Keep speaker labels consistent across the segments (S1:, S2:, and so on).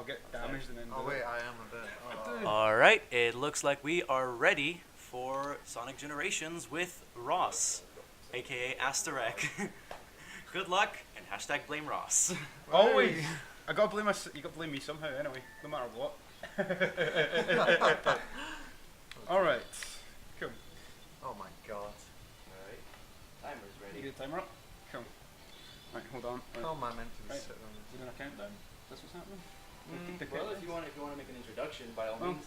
S1: I'll get damaged and then.
S2: Oh wait, I am a bit.
S3: Alright, it looks like we are ready for Sonic Generations with Ross, aka Astorec. Good luck and hashtag blame Ross.
S1: Always. I gotta blame you gotta blame me somehow anyway, no matter what. Alright. Cool.
S2: Oh my god.
S3: Alright, timer's
S1: You
S3: ready.
S1: get a timer up? Cool. Right, hold on. Right.
S2: How am I meant to be
S1: Right.
S2: sitting on
S1: We're doing a countdown. Is this what's happening?
S3: Well, if you want to make an introduction, by all means.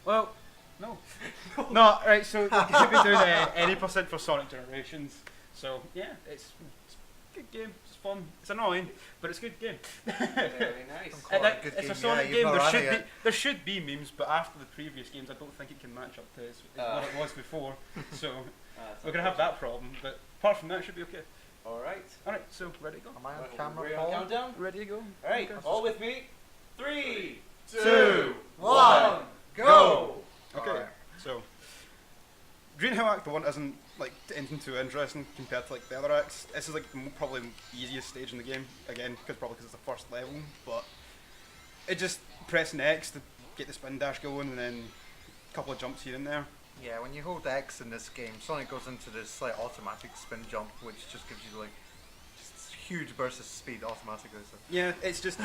S1: Well, no. No, right, so you should be doing any percent for Sonic Generations. So, yeah, it's a good game. It's fun. It's annoying, but it's a good game.
S3: Very nice.
S2: Quite a good
S1: It's
S2: game,
S1: a Sonic
S2: yeah,
S1: game.
S2: you've not run it
S1: There should be memes, but after the previous games, I don't think it can match up to what it was before. So, we're going to have that problem. But apart from that, it should be okay.
S3: Alright.
S1: Alright, so ready to go?
S2: Am I on
S3: We're
S2: camera,
S3: on
S2: Paul?
S3: countdown?
S1: Ready to go?
S3: Alright,
S1: Okay.
S3: all with me. 3,
S2: 2, 1, go!
S1: Okay,
S2: Alright.
S1: so Green Hill Act 1 isn't like anything too interesting compared to like the other acts. This is like probably the easiest stage in the game, again, probably because it's the first level, but it just pressing X to get the spin dash going and then a couple of jumps here and there.
S2: Yeah, when you hold X in this game, Sonic goes into this like automatic spin jump, which just gives you like just huge bursts of speed automatically. So.
S1: Yeah, it's just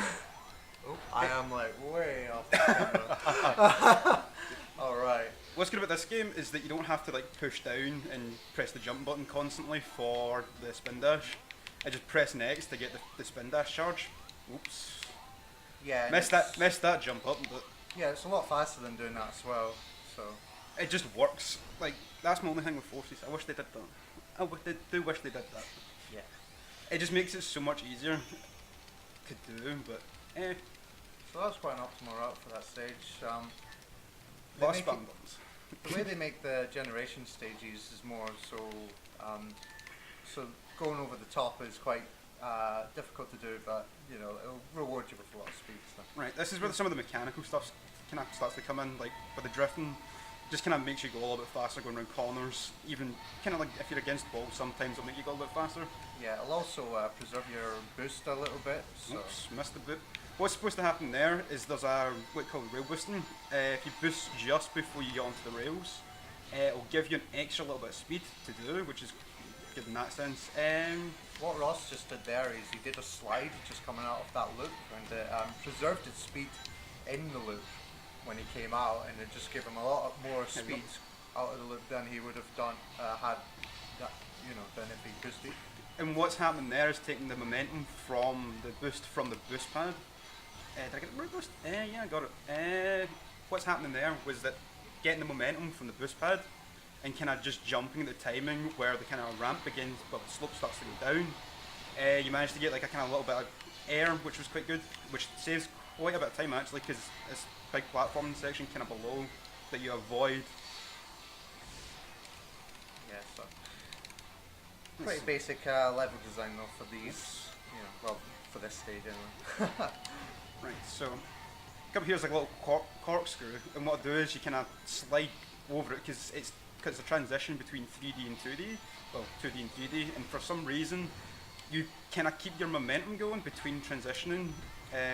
S2: Oh, I am like way off the camera. Alright.
S1: what's good about this game is that you don't have to like push down and press the jump button constantly for the spin dash. I just press X to get the spin dash charge. Oops.
S2: Yeah. and
S1: Missed
S2: it's-
S1: that jump up, but
S2: Yeah, it's a lot faster than doing that as well. So.
S1: it just works. Like, that's my only thing with forces. I wish they did that. Do wish they did that.
S2: Yeah.
S1: It just makes it so much easier to do, but
S2: So that was quite an optimal route for that stage. They
S1: Boss
S2: make
S1: spam
S2: it-
S1: buttons.
S2: The way they make the generation stages is more so, so going over the top is quite difficult to do, but you know it'll reward you with a lot of speed stuff.
S1: Right, this is where some of the mechanical stuff kind of starts to come in, like with the drifting. Just kind of makes you go a little bit faster going around corners. Even kind of like if you're against walls, sometimes it'll make you go a little bit faster.
S2: Yeah, it'll also preserve your boost a little bit. So
S1: Oops, missed the boot. What's supposed to happen there is there's a what we call rail boosting. If you boost just before you get onto the rails, it'll give you an extra little bit of speed to do, which is good in that sense.
S2: what Ross just did there is he did a slide just coming out of that loop, and it preserved its speed in the loop when he came out, and it just gave him a lot more speed out of the loop than he would have done had that, you know, than if he boosted.
S1: And what's happening there is taking the momentum from the boost pad. Did I get the right boost? Yeah, I got it. What's happening there was that getting the momentum from the boost pad and kind of just jumping at the timing where the kind of ramp begins, well, the slope starts to go down. You managed to get like a kind of little bit of air, which was quite good, which saves quite a bit of time actually, because it's a big platforming section kind of below that you avoid.
S2: Yeah, so pretty basic level design though for these, you know, well, for this stage anyway.
S1: Right, so come here's like a little corkscrew, and what I do is you kind of slide over it because it's a transition between 3D and 2D, well 2D and 3D, and for some reason you kind of keep your momentum going between transitioning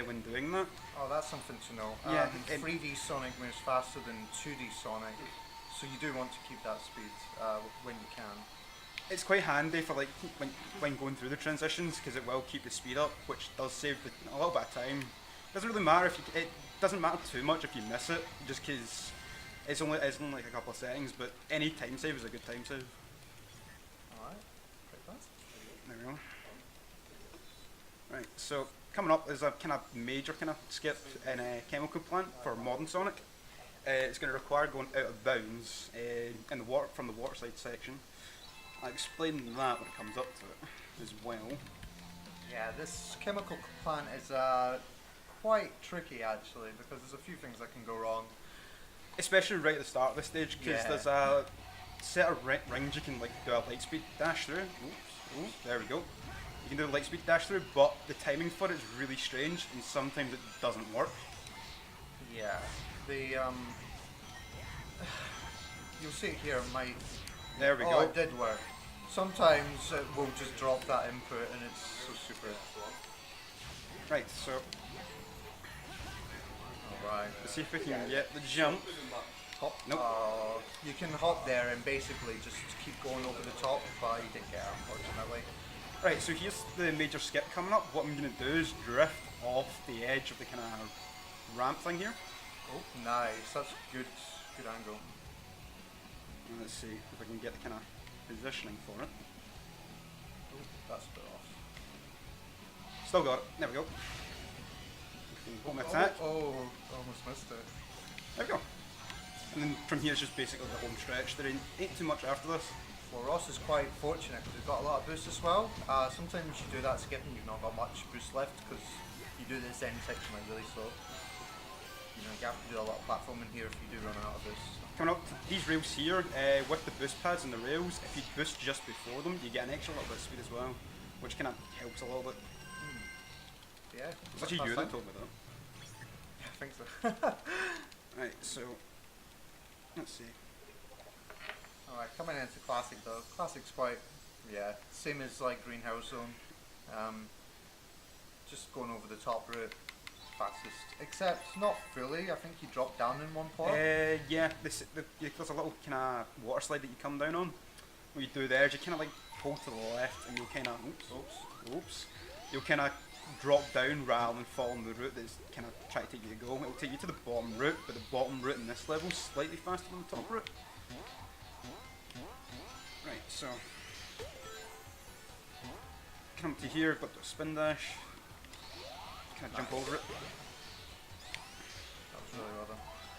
S1: when doing that.
S2: Oh, that's something to know.
S1: Yeah,
S2: 3D Sonic moves faster than 2D Sonic, so you do want to keep that speed when you can.
S1: It's quite handy for like when going through the transitions because it will keep the speed up, which does save a little bit of time. Doesn't really matter if it doesn't matter too much if you miss it, just because it's only like a couple of settings. But any time save is a good time save.
S2: Alright, pretty fast.
S1: There we go. Right, so coming up is a kind of major kind of skip in a chemical plant for modern Sonic. It's going to require going out of bounds in the from the water side section. I'll explain that when it comes up to it as well.
S2: Yeah, this chemical plant is quite tricky actually, because there's a few things that can go wrong.
S1: Especially right at the start of the stage, because
S2: Yeah.
S1: there's a set of rings you can like do a light speed dash through. Oops, there we go. You can do a light speed dash through, but the timing for it is really strange, and sometimes it doesn't work.
S2: Yeah, the you'll see it here.
S1: There we
S2: oh,
S1: go.
S2: it did work. Sometimes it will just drop that input, and it's so super.
S1: Right, so
S2: Right.
S1: Let's see if we can get the jump. Hop. Nope.
S2: You can hop there and basically just keep going over the top, but you didn't get it, unfortunately.
S1: Right, so here's the major skip coming up. What I'm going to do is drift off the edge of the kind of ramp thing here.
S2: Oh, nice. That's good angle.
S1: And let's see if I can get the kind of positioning for it.
S2: Oh, that's a bit off.
S1: Still got it. There we go. Hold my attack.
S2: Oh, almost missed it.
S1: There we go. And then from here it's just basically the home stretch. There ain't too much after this.
S2: Well, Ross is quite fortunate because he's got a lot of boost as well. Sometimes you do that skip and you've not got much boost left because you do this end section like really slow. You know, you have to do a lot of platforming here if you do run out of boost.
S1: Coming up to these rails here, with the boost pads and the rails, if you boost just before them, you get an extra little bit of speed as well, which kind of helps a little bit.
S2: Yeah.
S1: It's actually you that told me that.
S2: Yeah, I think so.
S1: Right, so let's see.
S2: Alright, coming into Classic though. Classic's quite, yeah, same as like Greenhouse Zone. Just going over the top route, fastest. Except not fully, I think you drop down in one part.
S1: Yeah, there's a little kind of water slide that you come down on. What you do there is you kind of like pull to the left and you'll kind of, oops, you'll kind of drop down rather than following the route that's kind of trying to take you to go. It'll take you to the bottom route, but the bottom route in this level is slightly faster than the top route. Right, so come up to here, got the spin dash, kind of jump over it.
S2: That was really well done.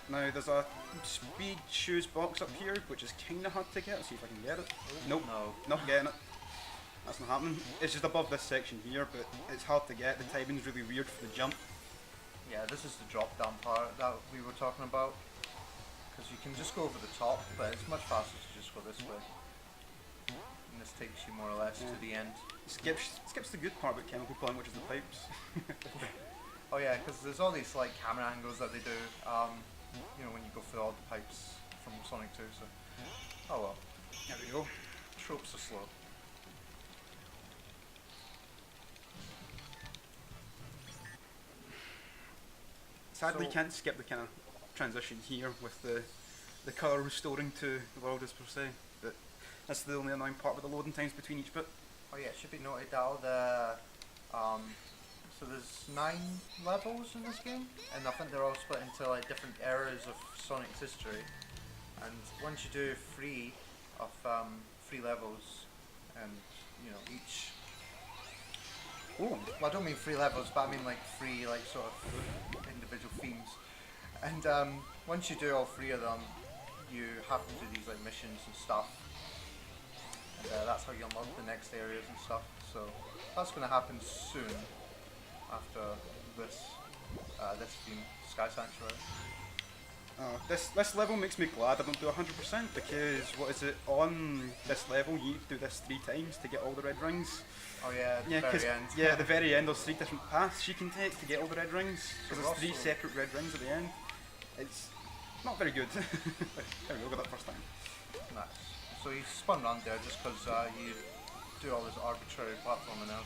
S1: Now there's a speed shoes box up here, which is kind of hard to get. Let's see if I can get it. Nope,
S2: No.
S1: not getting it. That's not happening. It's just above this section here, but it's hard to get. The timing's really weird for the jump.
S2: Yeah, this is the drop down part that we were talking about. Because you can just go over the top, but it's much faster to just go this way. And this takes you more or less to the end.
S1: Skips the good part about chemical plant, which is the pipes.
S2: Oh yeah, because there's all these like camera angles that they do, you know, when you go through all the pipes from Sonic 2, so... Oh well.
S1: There we go.
S2: Tropes are slow.
S1: Sadly, you
S2: So-
S1: can't skip the kind of transition here with the colour restoring to the world as per se. But that's the only annoying part with the loading times between each bit.
S2: Oh yeah, it should be noted that all the, so there's 9 levels in this game, and I think they're all split into like different eras of Sonic's history. And once you do 3 levels, and you know each.
S1: Oh,
S2: Well, I don't mean 3 levels, but I mean like 3 like sort of individual themes. And once you do all 3 of them, you have to do these like missions and stuff. And that's how you unlock the next areas and stuff. So that's going to happen soon after this theme, Sky Sanctuary.
S1: this level makes me glad I don't do 100% because what is it, on this level you need to do this 3 times to get all the red rings.
S2: Oh yeah,
S1: Yeah,
S2: the very end.
S1: yeah, at the very end there's 3 different paths you can take to get all the red rings. Because
S2: So
S1: there's 3
S2: also-
S1: separate red rings at the end. It's not very good. There we go, got that first time.
S2: Nice. So you spun around there just because you do all this arbitrary platforming else.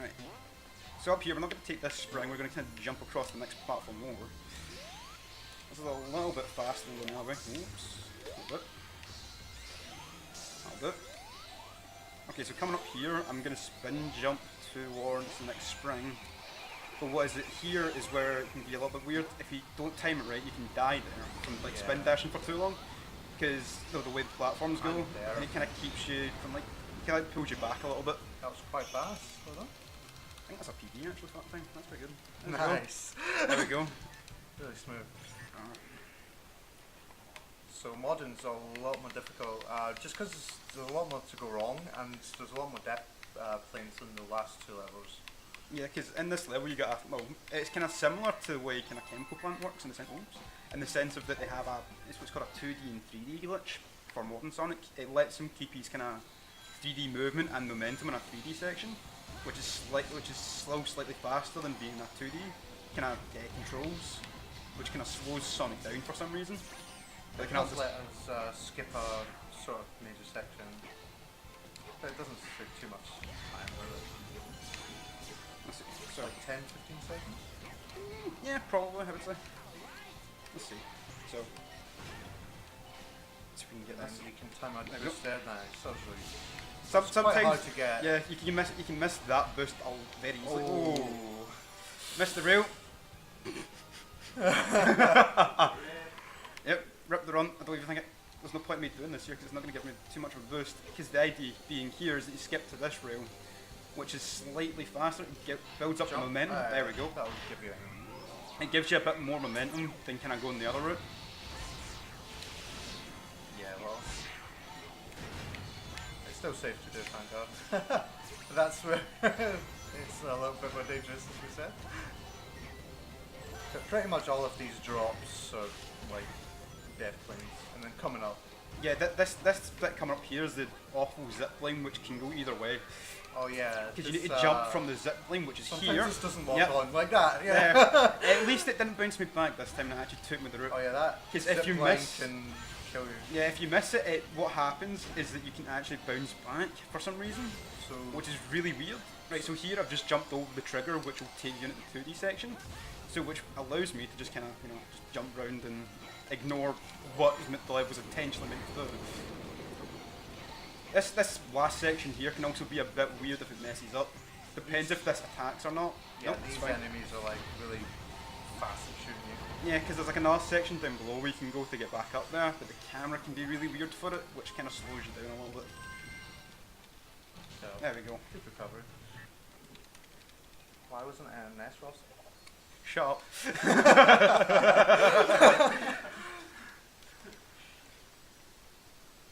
S1: Right. So up here, we're not going to take this spring, we're going to kind of jump across the next platform over. This is a little bit faster than that way. Oops. That'll do. That'll do. Okay, so coming up here, I'm going to spin jump towards the next spring. But what is it here is where it can be a little bit weird. If you don't time it right, you can die there from like spin
S2: Yeah.
S1: dashing for too long. Because the way the platforms go,
S2: And there.
S1: and it kind of keeps you from like, kind of pulls you back a little bit.
S2: That was quite fast. Well done.
S1: I think that's a PB actually for that thing. That's pretty good. There we go.
S2: Nice.
S1: There we go.
S2: Really smooth.
S1: Uh,
S2: So modern's a lot more difficult, just because there's a lot more to go wrong, and there's a lot more depth planes than the last 2 levels.
S1: Yeah, because in this level you got well, it's kind of similar to the way kind of chemical plant works in the sense of that they have it's what's called a 2D and 3D glitch for modern Sonic. It lets him keep his kind of 3D movement and momentum in a 3D section, which is slightly faster than being a 2D kind of controls, which kind of slows Sonic down for some reason.
S2: It
S1: They can
S2: does
S1: also
S2: let us skip a sort of major section, but it doesn't take too much time with it.
S1: let's see,
S2: It's
S1: so
S2: like 10, 15 seconds?
S1: Yeah, probably, I would say. Let's see. So, see if we can get
S2: And
S1: this.
S2: you can time out
S1: There we
S2: the boost there now. So it's really
S1: Sometimes,
S2: quite hard to get.
S1: yeah, you can miss that boost very easily.
S2: Oh.
S1: Missed the rail. Yep, rip the run. I don't even think there's no point in me doing this here because it's not going to give me too much of a boost. Because the idea being here is that you skip to this rail, which is slightly faster. It builds up the momentum. There we go.
S2: That would give you.
S1: It gives you a bit more momentum than kind of going the other route.
S2: Yeah, well, it's still safe to do, thank God. That's where it's a little bit more dangerous, as we said. So pretty much all of these drops are like death planes, and then coming up.
S1: Yeah, this bit coming up here is the awful zip line, which can go either way.
S2: Oh yeah,
S1: Because you need to jump from the zip line, which is
S2: sometimes
S1: here.
S2: this doesn't walk
S1: Yep.
S2: on like that. Yeah.
S1: At least it didn't bounce me back this time, and it actually took me the route.
S2: Oh yeah, that
S1: 'Cause
S2: zip
S1: if you
S2: line
S1: miss-
S2: can kill you.
S1: Yeah, if you miss it, what happens is that you can actually bounce back for some reason,
S2: So
S1: which is really weird. Right, so here I've just jumped over the trigger, which will take you into the 2D section, so which allows me to just kind of, just jump round and ignore what the level's intentionally meant to do. This last section here can also be a bit weird if it messes up. Depends if this attacks or not.
S2: yeah,
S1: Nope, it's
S2: these
S1: fine.
S2: enemies are like really fast at shooting you.
S1: Yeah, because there's like another section down below where you can go to get back up there, but the camera can be really weird for it, which kind of slows you down a little bit.
S2: So
S1: There we go.
S2: good recovery. Why wasn't it an S, Ross?
S1: Shut up.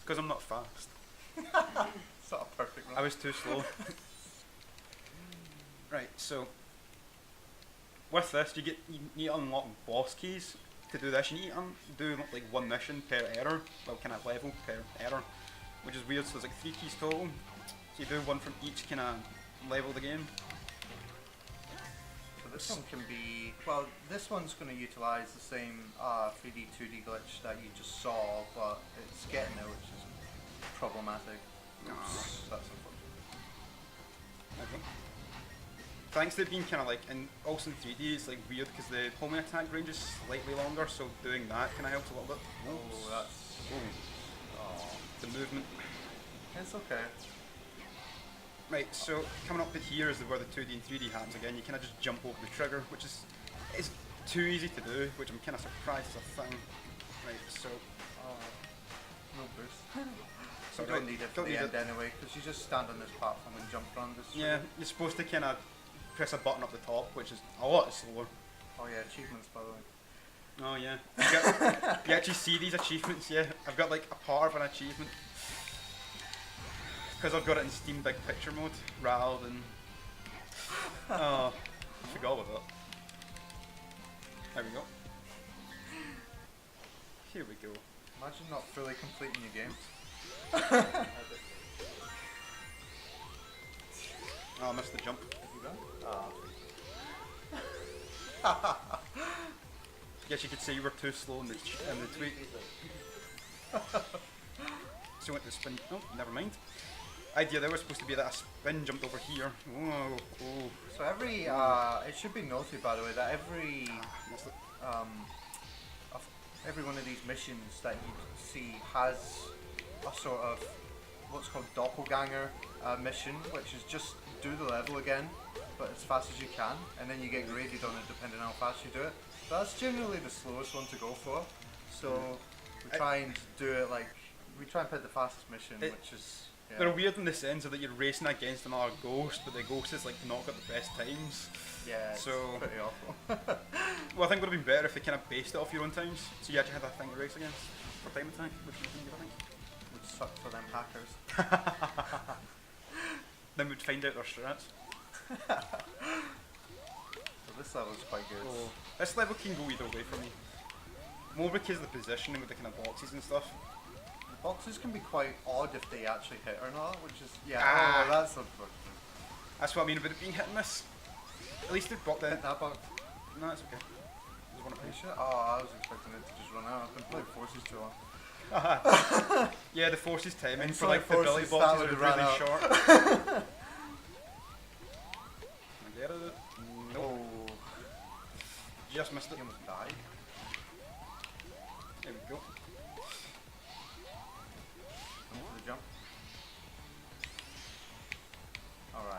S1: Because I'm not fast.
S2: It's not a perfect run.
S1: I was too slow. Right, so with this, you need to unlock boss keys. To do this, you need to do like one mission per error, well, kind of level per error, which is weird. So there's like 3 keys total. So you do one from each kind of level of the game.
S2: So this one can be, well, this one's going to utilise the same 3D, 2D glitch that you just saw, but it's getting there, which is problematic. Oops, that's unfortunate.
S1: Okay. Thanks to it being kind of like, and also in 3D, it's like weird because the homing attack range is slightly longer, so doing that kind of helps a little bit.
S2: Oh, that's, oh,
S1: The movement.
S2: it's okay.
S1: Right, so coming up here is where the 2D and 3D happens again. You kind of just jump over the trigger, which is too easy to do, which I'm kind of surprised is a thing. Right, so
S2: No boost.
S1: So
S2: You don't
S1: right,
S2: need it for
S1: don't
S2: the
S1: need
S2: end
S1: it.
S2: anyway, because you just stand on this platform and jump around this.
S1: Yeah, you're supposed to kind of press a button up the top, which is a lot slower.
S2: Oh yeah, achievements by the way.
S1: Oh yeah, you actually see these achievements. Yeah, I've got like a part of an achievement because I've got it in Steam Big Picture mode rather than. Oh, I forgot about that. There we go. Here we go.
S2: Imagine not fully completing your game.
S1: Oh, I missed the jump.
S2: Have you done?
S1: Guess you could say you were too slow in the tweet. So went to spin. Oh, never mind. Idea there was supposed to be that a spin jumped over here. Whoa, oh,
S2: So it should be noted by the way that
S1: missed it.
S2: every one of these missions that you see has a sort of what's called doppelganger mission, which is just do the level again, but as fast as you can, and then you get graded on it depending on how fast you do it. So that's generally the slowest one to go for. So we try and do it like we try and pick the fastest mission, which is. Yeah.
S1: They're weird in the sense of that you're racing against another ghost, but the ghost is like not got the best times.
S2: Yeah, it's
S1: So
S2: pretty awful.
S1: well, I think it would have been better if they kind of based it off your own times, so you actually had a thing to race against for time attack, which would be good, I think.
S2: Would suck for them hackers.
S1: Then we'd find out their strats.
S2: So this level's quite good.
S1: Oh, this level can go either way for me. More because of the positioning with the kind of boxes and stuff.
S2: The boxes can be quite odd if they actually hit or not, which is
S1: Ah.
S2: oh, that's unfortunate.
S1: That's what I mean about it being hit and miss. At least they've got the.
S2: Hit that box.
S1: No, it's okay. There's one up
S2: Are you
S1: here.
S2: sure? Oh, I was expecting it to just run out. I've been playing Forces too long.
S1: Yeah, the forces timing
S2: And
S1: for
S2: so
S1: like the billy
S2: forces,
S1: boxes
S2: that
S1: are
S2: would run
S1: really
S2: out.
S1: short. Can I get it?
S2: Oh.
S1: just missed it.
S2: He almost died.
S1: There we go.
S2: Going for the jump. Alright.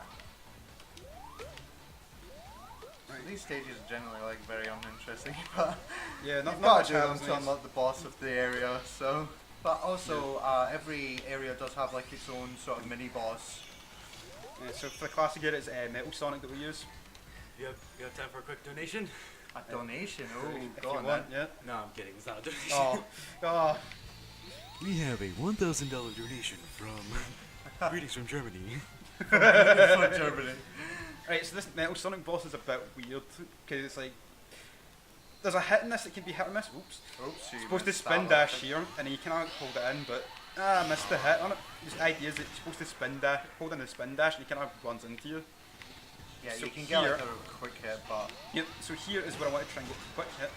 S1: Right.
S2: These stages are generally like very uninteresting, but
S1: Yeah,
S2: you've
S1: not
S2: got
S1: much
S2: to do them
S1: happens.
S2: to unlock the boss of the area. So, but also every area does have like its own sort of mini boss.
S1: So for the classic here, it's Metal Sonic that we use.
S3: You have time for a quick donation?
S2: A donation.
S1: If
S2: Oh,
S1: you
S2: go on
S1: want,
S2: then.
S1: yeah.
S3: No, I'm kidding. It's not a donation.
S1: Oh, oh.
S3: We have a $1,000 donation from greetings from Germany.
S2: From Germany.
S1: Right, so this Metal Sonic boss is a bit weird because it's like there's a hit in this that can be hit or miss. Oops.
S2: Oops, you
S1: Supposed to
S2: missed
S1: spin
S2: that
S1: dash
S2: one.
S1: here, and then you cannot hold it in, but I missed the hit on it. The idea is that you're supposed to spin dash, hold in the spin dash, and he kind of runs into you.
S2: Yeah,
S1: So
S2: you can get
S1: here-
S2: like a quick hit, but
S1: Yep. So here is where I want to try and get the quick hit.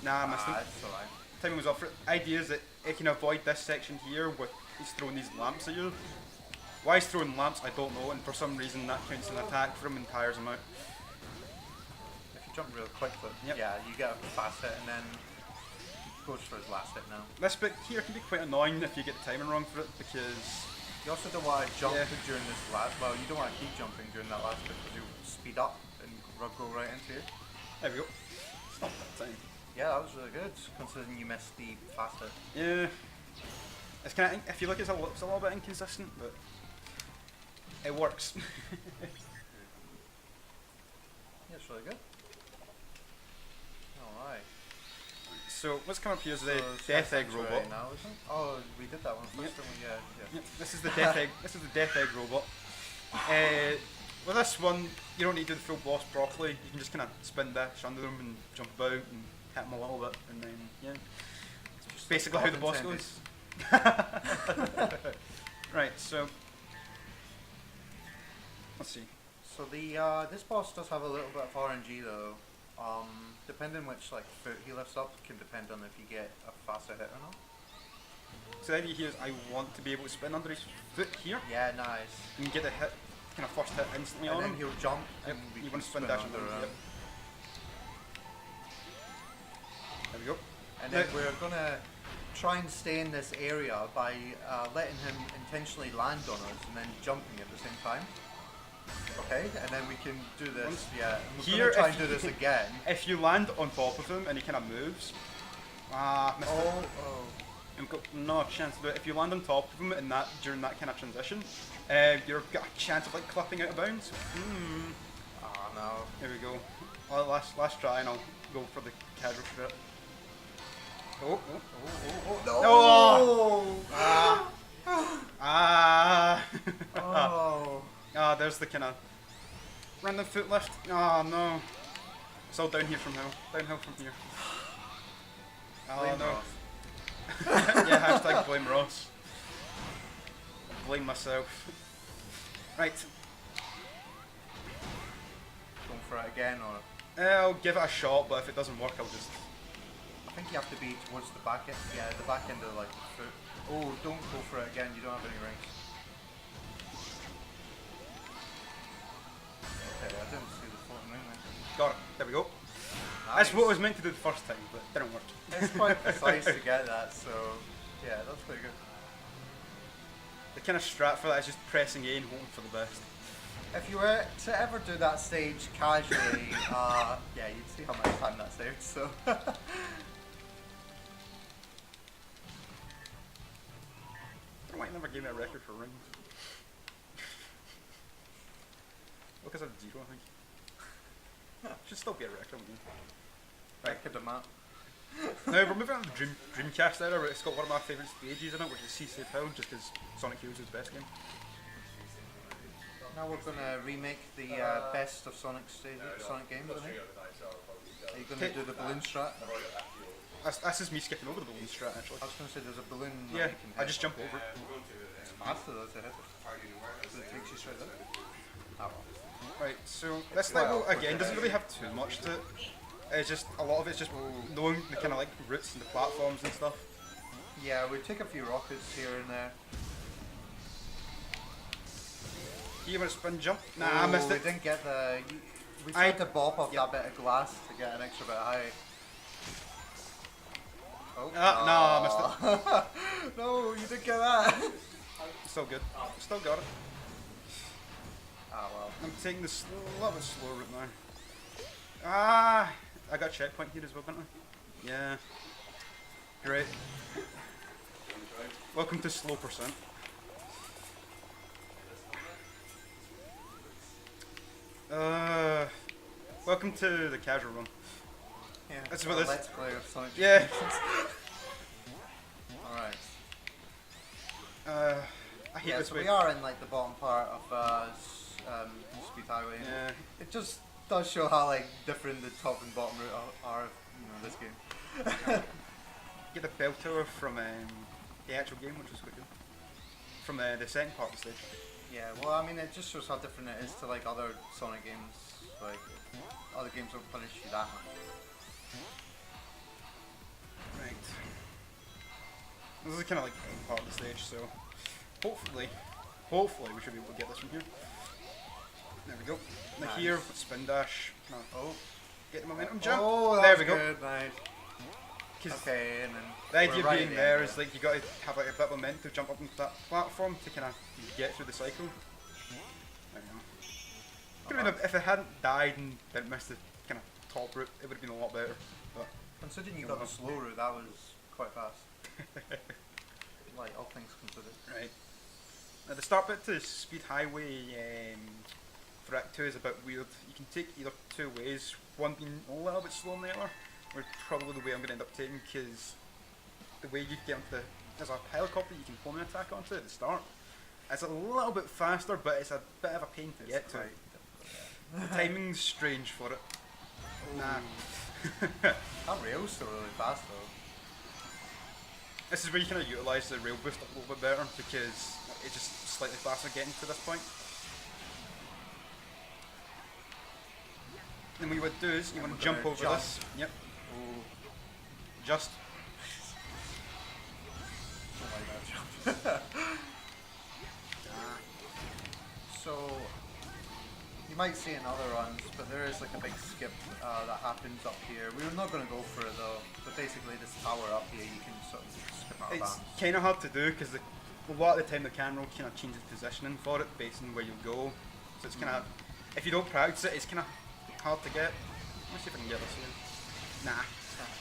S1: Nah, I missed it.
S2: that's alright.
S1: Timing was off for it. Idea is that it can avoid this section here with he's throwing these lamps at you. Why he's throwing lamps, I don't know, and for some reason that counts as an attack for him and tires him out.
S2: If you jump real quick, but
S1: Yep.
S2: yeah, you get a fast hit and then goes for his last hit now.
S1: This bit here can be quite annoying if you get the timing wrong for it because
S2: You also don't want to jump
S1: Yeah.
S2: during this last. Well, you don't want to keep jumping during that last bit because you speed up and go right into it.
S1: there we go. It's not that time.
S2: Yeah, that was really good considering you missed the fast hit.
S1: Yeah. It's kind of, if you look, it's a little bit inconsistent, but it works.
S2: Yeah, it's really good. Alright.
S1: So what's come up here is the
S2: So
S1: Death Egg
S2: Sanctuary
S1: robot.
S2: now, isn't it? Oh, we did that one first,
S1: Yep.
S2: didn't we? Yeah, yeah.
S1: Yep, this is the Death Egg. This is the Death Egg robot. With this one, you don't need to do the full boss properly. You can just kind of spin dash under them and jump about and hit them a little bit, and then yeah, it's
S2: Just
S1: basically
S2: like
S1: how the boss
S2: intended.
S1: goes. Right, so let's see.
S2: So the this boss does have a little bit of RNG though. Depending which like foot he lifts up can depend on if you get a faster hit or not.
S1: So the idea here is I want to be able to spin under his foot here
S2: Yeah, nice.
S1: and get a hit, kind of first hit instantly
S2: And
S1: on
S2: then
S1: him.
S2: he'll jump
S1: Yep,
S2: and we
S1: you
S2: can
S1: want to spin dash under
S2: under
S1: him.
S2: him.
S1: Yep. There we go.
S2: And then
S1: Now-
S2: we're gonna try and stay in this area by letting him intentionally land on us and then jumping at the same time. Okay, and then we can do this.
S1: Once-
S2: Yeah, and we're
S1: Here,
S2: gonna try
S1: if
S2: and do
S1: you-
S2: this again.
S1: If you land on top of him and he kind of moves, missed it.
S2: Oh.
S1: And we've got no chance to do it. If you land on top of him in that during that kind of transition, you've got a chance of like clipping out of bounds.
S2: Oh no.
S1: There we go. Well, last try, and I'll go for the casual strip. Oh, oh.
S2: No!
S1: Oh! Ah!
S2: Oh.
S1: Ah, there's the kind of random foot lift. Oh no. It's all downhill from hill. Downhill from here. Oh
S2: Blame
S1: no.
S2: Ross.
S1: Yeah, hashtag blame Ross. Blame myself. Right.
S2: Going for it again, or
S1: I'll give it a shot, but if it doesn't work, I'll just.
S2: I think you have to be towards the back end. Yeah, the back end of like the foot. Oh, don't go for it again. You don't have any rings. Okay, I didn't see the floating ring there.
S1: Got it. There we go.
S2: Nice.
S1: That's what I was meant to do the first time, but it didn't work.
S2: It's quite precise to get that, so yeah, that's pretty good.
S1: The kind of strat for that is just pressing A and hoping for the best.
S2: If you were to ever do that stage casually, yeah, you'd see how much time that saved. So.
S1: I don't know why it never gave me a record for rings. Well, because I have 0, I think. Should still be a record.
S2: Back of the map.
S1: Now we're moving on to the Dreamcast era, but it's got one of my favourite stages in it, which is Seaside Hill, just because Sonic Heroes is the best game.
S2: Now we're gonna remake the best of Sonic stages, Sonic games. I think. Are you gonna do the balloon strat?
S1: This is me skipping over the balloon strat, actually.
S2: I was gonna say there's a balloon.
S1: Yeah,
S2: that you can
S1: I
S2: hit.
S1: just jump over it.
S2: It's faster though to hit it. So it takes you straight there. Oh well.
S1: Right, so this level, again, doesn't really have too much to it. It's just, a lot of it's just knowing the kind of like routes and the platforms and stuff.
S2: Yeah, we take a few rockets here and there.
S1: You want to spin jump? Nah, I missed
S2: We
S1: it.
S2: didn't get the. We tried to bop off that bit of glass to get an extra bit of height. Oh.
S1: No, I missed it.
S2: No, you didn't get that.
S1: Still good. Still got it.
S2: Ah, well.
S1: I'm taking this a little bit slower route now. Ah, I got a checkpoint here as well, didn't I? Yeah. Great. Welcome to slow percent. Welcome to the casual run.
S2: Yeah,
S1: That's what this.
S2: Let's play of Sonic.
S1: Yeah.
S2: Alright.
S1: I hate
S2: Yeah,
S1: this
S2: so
S1: way.
S2: we are in like the bottom part of Speed Highway.
S1: Yeah.
S2: It just does show how like different the top and bottom route are of this game.
S1: Get the bell tower from the actual game, which was quite good. From the second part of the stage.
S2: Yeah, well, I mean, it just shows how different it is to like other Sonic games. Like other games don't punish you that much.
S1: Right. This is kind of like the main part of the stage, so hopefully we should be able to get this from here. There we go. Now
S2: Nice.
S1: here, spin dash. No.
S2: Oh,
S1: Get the momentum jump.
S2: oh, that
S1: there
S2: was
S1: we go.
S2: good, nice.
S1: 'Cause
S2: Okay, and then
S1: the idea
S2: we're
S1: of
S2: right
S1: being
S2: at the
S1: there
S2: end
S1: is
S2: of it.
S1: like you got to have like a bit of momentum to jump up onto that platform to kind of get through the cycle. There we go. Could have been if it hadn't died and didn't miss the kind of top route, it would have been a lot better. But
S2: Considering you got the slow route, that was quite fast. Like all things considered.
S1: right. Now the start bit to Speed Highway for Act 2 is a bit weird. You can take either two ways, one being a little bit slower than the other, or probably the way I'm going to end up taking, because the way you get onto the, there's a helicopter you can homing attack onto at the start. It's a little bit faster, but it's a bit of a pain to get to. The timing's strange for it. Nah.
S2: That rail's still really fast though.
S1: This is where you kind of utilise the rail boost a little bit better, because it's just slightly faster getting to this point. Then what you would do is you
S2: And
S1: want to
S2: we're
S1: jump
S2: gonna
S1: over
S2: jump.
S1: this. Yep.
S2: Oh,
S1: Just.
S2: don't like that jump. So, you might see in other runs, but there is like a big skip that happens up here. We're not going to go for it though, but basically this tower up here you can sort of skip out of
S1: It's
S2: bounds.
S1: kind of hard to do because a lot of the time the camera will kind of changes positioning for it based on where you go. So it's kind of, if you don't practice it, it's kind of hard to get. Let's see if I can get this here. Nah.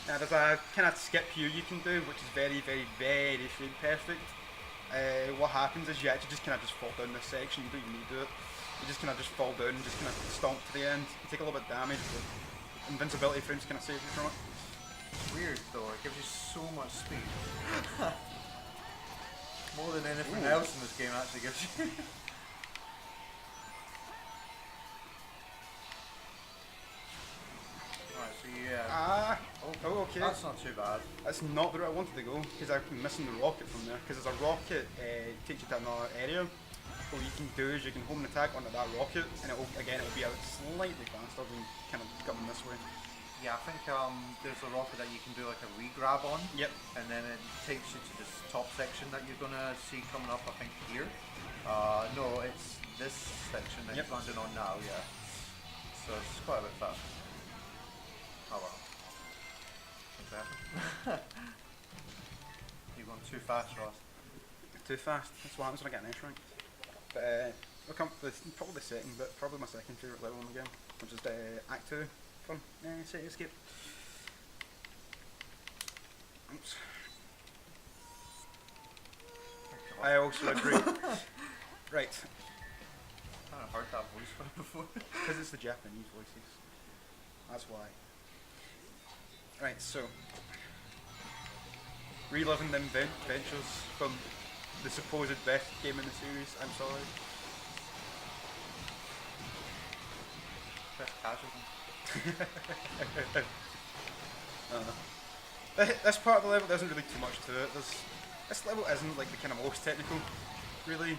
S1: Now there's a kind of skip here you can do, which is very, very, very frame perfect. What happens is you actually just kind of just fall down this section. You don't even need to do it. You just kind of just fall down and just kind of stomp to the end. You take a little bit of damage, but invincibility frames kind of save you from it.
S2: It's weird though, it gives you so much speed. More than anything
S1: Ooh.
S2: else in this game actually gives you. Right, so yeah.
S1: Oh, okay.
S2: That's not too bad.
S1: That's not the route I wanted to go, because I'm missing the rocket from there. Because there's a rocket takes you to another area. What you can do is you can home an attack onto that rocket, and it'll be a slightly faster than kind of coming this way.
S2: Yeah, I think there's a rocket that you can do like a re-grab on.
S1: Yep.
S2: And then it takes you to this top section that you're gonna see coming up, I think here. No, it's this section that
S1: Yep.
S2: you're landing on now, yeah. So it's quite a bit faster. Oh well. What's happened? You're going too fast, Ross.
S1: Too fast. That's what happens when I get an S rank. But we'll come to probably the second bit, probably my second favourite level in the game, which is Act 2 from City Escape. Oops. I also agree. Right,
S2: Kind of heard that voice from before.
S1: because it's the Japanese voices. That's why. Right, so reliving the adventures from the supposed best game in the series. I'm sorry.
S2: Best casual.
S1: This part of the level isn't really too much to it. This level isn't like the kind of most technical, really.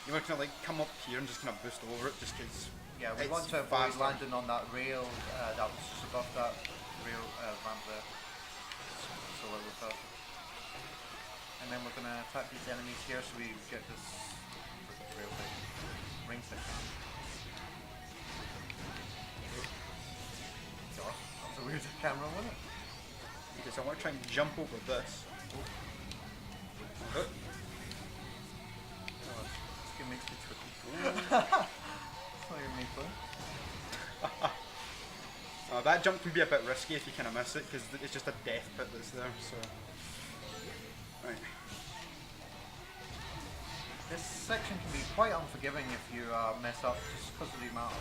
S1: You want to kind of like come up here and just kind of boost over it, just because.
S2: Yeah, we
S1: It's
S2: want to avoid
S1: faster.
S2: landing on that rail that was just above that rail ramp there. So that we're faster. And then we're going to attack these enemies here so we get this rail thing. ring section. Gosh, that was a weird camera, wasn't it?
S1: Okay, so I want to try and jump over this. Oh.
S2: Oh, it's gonna make me tricky. It's not even me fun.
S1: That jump can be a bit risky if you kind of miss it, because it's just a death pit that's there, so... Right.
S2: This section can be quite unforgiving if you mess up just because of the amount of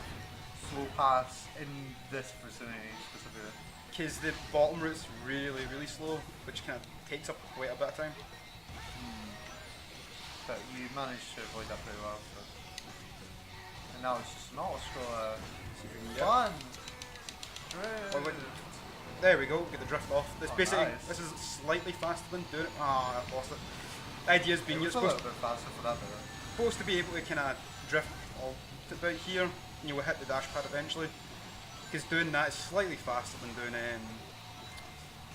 S2: slow paths in this vicinity specifically.
S1: Because the bottom route's really, really slow, which kind of takes up quite a bit of time.
S2: But you managed to avoid that pretty well. So. And now it's just an auto-scroller. Fun!
S1: Oh, wait, there we go, get the drift off. This basically,
S2: nice.
S1: this is slightly faster than doing it. Ah, I lost it. The idea's been
S2: It
S1: you're
S2: was a
S1: supposed,
S2: little bit faster for that though.
S1: supposed to be able to kind of drift all about here, and you will hit the dash pad eventually. Because doing that is slightly faster than doing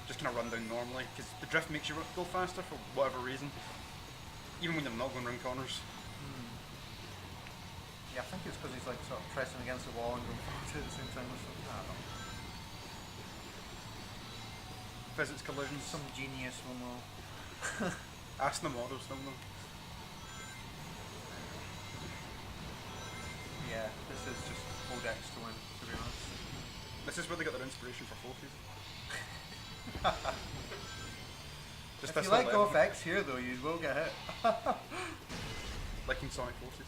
S1: just kind of run down normally. Because the drift makes you go faster for whatever reason, even when you're not going around corners.
S2: Yeah, I think it's because he's like sort of pressing against the wall and going forward at the same time or something. I don't know.
S1: Physics collisions.
S2: Some genius will know.
S1: Ask the models, don't know.
S2: Yeah, this is just Odex to win, to be honest.
S1: This is where they got their inspiration for forces. Just
S2: If
S1: this
S2: you let
S1: little
S2: go of X here though, you will get hit.
S1: like in Sonic Forces.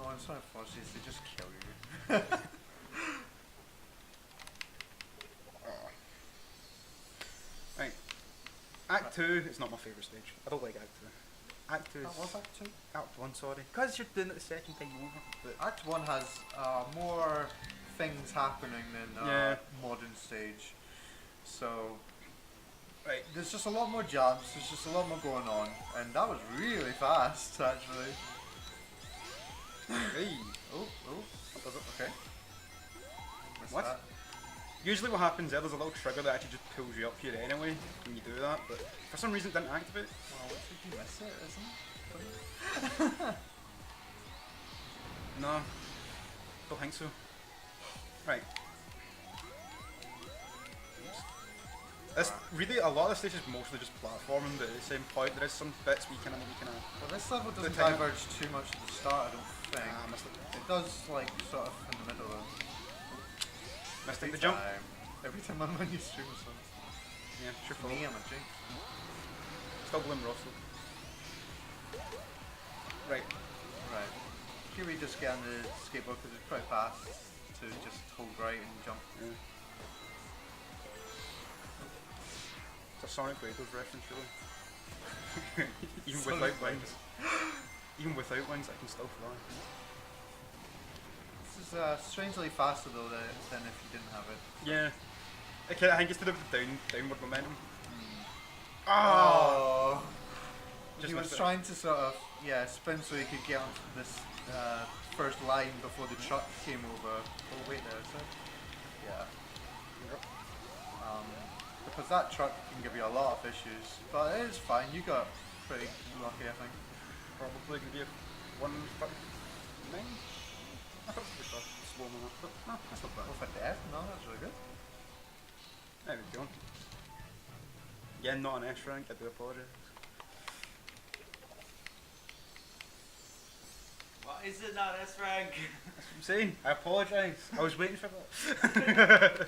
S2: No, in Sonic Forces, they just kill you.
S1: Right. Act 2 is not my favourite stage. I don't like Act 2. Act 2 is...
S2: That was Act 2?
S1: Act 1, sorry. Because you're doing it the second time over. But
S2: Act 1 has more things happening than
S1: Yeah.
S2: modern stage. So,
S1: right.
S2: there's just a lot more jumps, there's just a lot more going on. And that was really fast, actually.
S1: Hey.
S2: Oh,
S1: Does it?
S2: okay. Missed
S1: What?
S2: that.
S1: Usually what happens there, there's a little trigger that actually just pulls you up here anyway when you do that, but for some reason it didn't activate.
S2: Well, what did you miss it, isn't it?
S1: No. Don't think so. Right. This really, a lot of the stage is mostly just platforming, but at the same point there is some bits we can
S2: Well, this level doesn't
S1: time-
S2: diverge too much at the start, I don't think.
S1: I missed it.
S2: It does, like, sort of in the middle of
S1: Missed
S2: every
S1: the jump.
S2: time. Every time I'm on your stream or something.
S1: Yeah, sure for
S2: Me, I'm a jinx.
S1: Still blame Ross though. Right.
S2: Right. Here we just get on the skateboard because it's quite fast to just hold right and jump.
S1: Yeah. It's a Sonic Raiders reference really. Even
S2: Sonic
S1: without
S2: Raiders.
S1: wings. Even without wings I can still fly.
S2: This is strangely faster though than if you didn't have it.
S1: Yeah. Okay, I think it's to do with the downward momentum.
S2: Oh!
S1: Just
S2: He was
S1: missed it.
S2: trying to sort of, spin so he could get onto this first line before the truck came over. Oh wait, there is it? Yeah. Because that truck can give you a lot of issues, but it is fine. You got pretty lucky, I think.
S1: Probably gonna be a 139. I thought it was a slow moment, but no, that's not bad.
S2: Oh, for death? No, that's really good.
S1: There we go. Again, not an S rank, I do apologise.
S3: Why is it not S rank?
S1: That's what I'm saying, I apologise. I was waiting for that.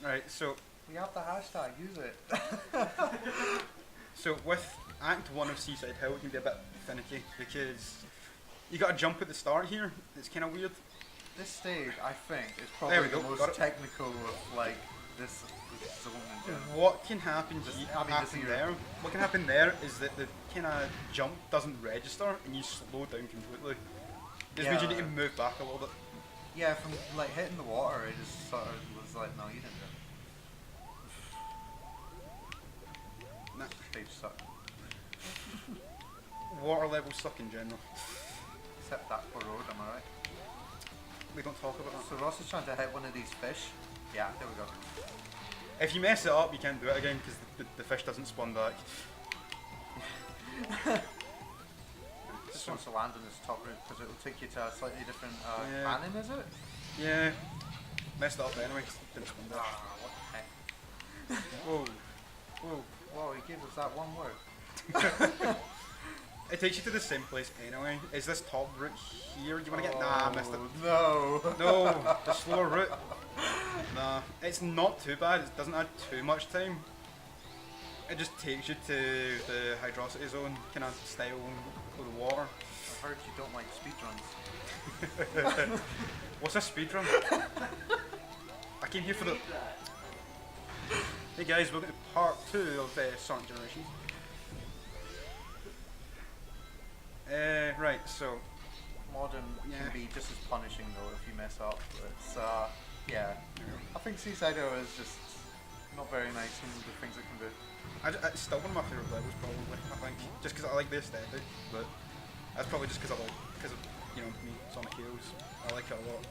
S1: Right, so
S2: We have the hashtag, use it.
S1: so with Act 1 of Seaside Hill it can be a bit finicky because you got to jump at the start here. It's kind of weird.
S2: This stage, I think, is
S1: There we
S2: probably the
S1: go,
S2: most
S1: got it.
S2: technical of like this zone in general.
S1: What can happen
S2: Just-
S1: he-
S2: I mean, just
S1: happen
S2: here.
S1: there? What can happen there is that the kind of jump doesn't register and you slow down completely. This means you need to move back a little bit.
S2: Yeah, from like hitting the water, it just sort of was like, no, you didn't do it.
S1: Nah.
S2: Stage sucked.
S1: Water levels suck in general.
S2: Except that poor road, am I right?
S1: We don't talk about that.
S2: So Ross is trying to hit one of these fish. Yeah, there we go.
S1: If you mess it up, you can't do it again because the fish doesn't spawn back.
S2: Just wants to land on this top route because it'll take you to a slightly different
S1: Yeah.
S2: cannon, is it?
S1: Yeah. Messed up anyway. Didn't spin that.
S2: Ah, what the heck.
S1: Whoa. Whoa.
S2: Whoa, he gave us that one word.
S1: It takes you to the same place anyway. Is this top route here? Do you want to get? Nah, I missed it.
S2: No.
S1: No, the slower route. Nah, it's not too bad. It doesn't add too much time. It just takes you to the hydrosity zone kind of style of the water.
S2: I heard you don't like speedruns.
S1: What's a speedrun? I came here for the. Hey guys, welcome to part 2 of Sonic Generations. Right, so
S2: Modern
S1: Yeah.
S2: can be just as punishing though if you mess up. It's yeah. I think Seaside Arrow is just not very nice in the things it can do.
S1: it's still one of my favourite levels, probably. I think just because I like the aesthetic, but that's probably just because of you know me, Sonic Heroes. I like it a lot.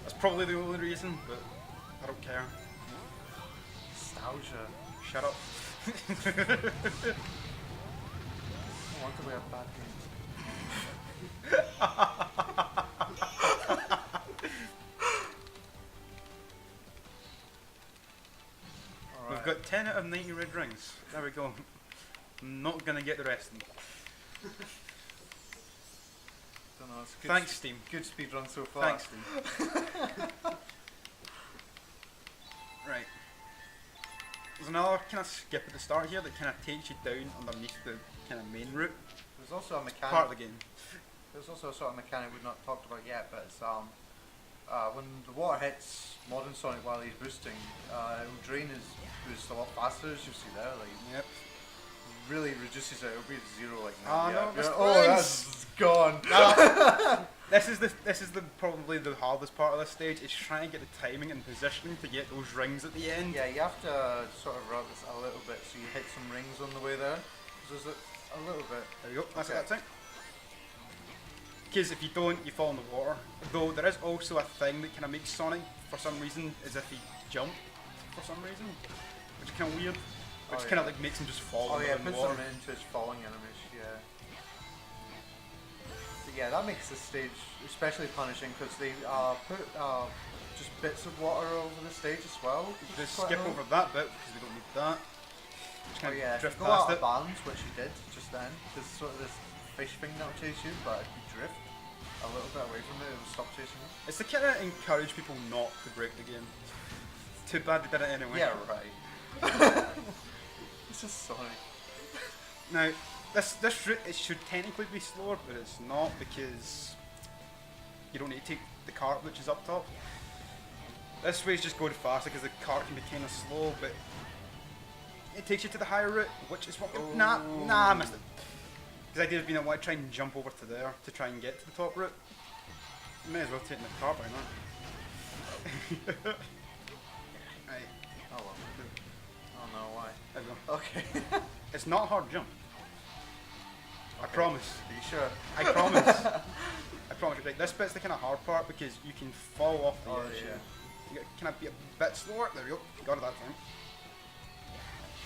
S1: That's probably the only reason, but I don't care.
S2: Nostalgia.
S1: Shut up.
S2: No wonder we have bad games.
S1: We've got 10 out of 90 red rings. There we go. I'm not gonna get the rest of them.
S2: Don't know, it's good.
S1: Thanks, Steam.
S2: Good speedrun so far.
S1: Thanks, Steam. Right. There's another kind of skip at the start here that kind of takes you down underneath the kind of main route
S2: There's also a mechanic.
S1: part of the game.
S2: There's also a sort of mechanic we've not talked about yet, but it's when the water hits Modern Sonic while he's boosting, it will drain his boost a lot faster, as you see there. Like,
S1: Yep.
S2: really reduces it. It'll be 0 like
S1: Ah,
S2: now.
S1: no,
S2: Yeah.
S1: Mr.
S2: Oh,
S1: Rings!
S2: that's gone.
S1: This is the probably the hardest part of this stage. Is trying to get the timing and positioning to get those rings at the end.
S2: Yeah, you have to sort of rub this a little bit so you hit some rings on the way there. There's a little bit.
S1: There you go. That's
S2: Okay.
S1: it. That's it. Because if you don't, you fall in the water. Though there is also a thing that kind of makes Sonic, for some reason, as if he jumped for some reason, which is kind of weird. Which
S2: Oh,
S1: kind of
S2: yeah.
S1: like makes him just fall
S2: Oh yeah,
S1: in the
S2: puts
S1: water.
S2: them into his falling animation, yeah. But yeah, that makes the stage especially punishing because they put just bits of water over the stage as well. which is
S1: Just
S2: quite
S1: skip
S2: annoying.
S1: over that bit because we don't need that. Just
S2: Oh
S1: kind
S2: yeah,
S1: of
S2: if
S1: drift
S2: you go
S1: past
S2: out
S1: it.
S2: of bounds, which you did just then, there's sort of this fish thing that'll chase you, but if you drift a little bit away from it, it'll stop chasing you.
S1: It's to kind of encourage people not to break the game. Too bad they did it anyway.
S2: Yeah, right. It's just Sonic.
S1: Now, this route it should technically be slower, but it's not because you don't need to take the cart which is up top. This way's just going faster because the cart can be kind of slow, but it takes you to the higher route, which is what. Nah, I missed it. Because the idea has been I want to try and jump over to there to try and get to the top route. May as well take the cart by now. Right,
S2: Oh well. Oh no, why?
S1: there we go.
S2: Okay.
S1: It's not a hard jump. I
S2: Okay.
S1: promise.
S2: Are you sure?
S1: I promise. I promise. Right, this bit's the kind of hard part because you can fall off the
S2: Oh,
S1: edge.
S2: yeah.
S1: You kind of be a bit slower. There we go. Got it that time.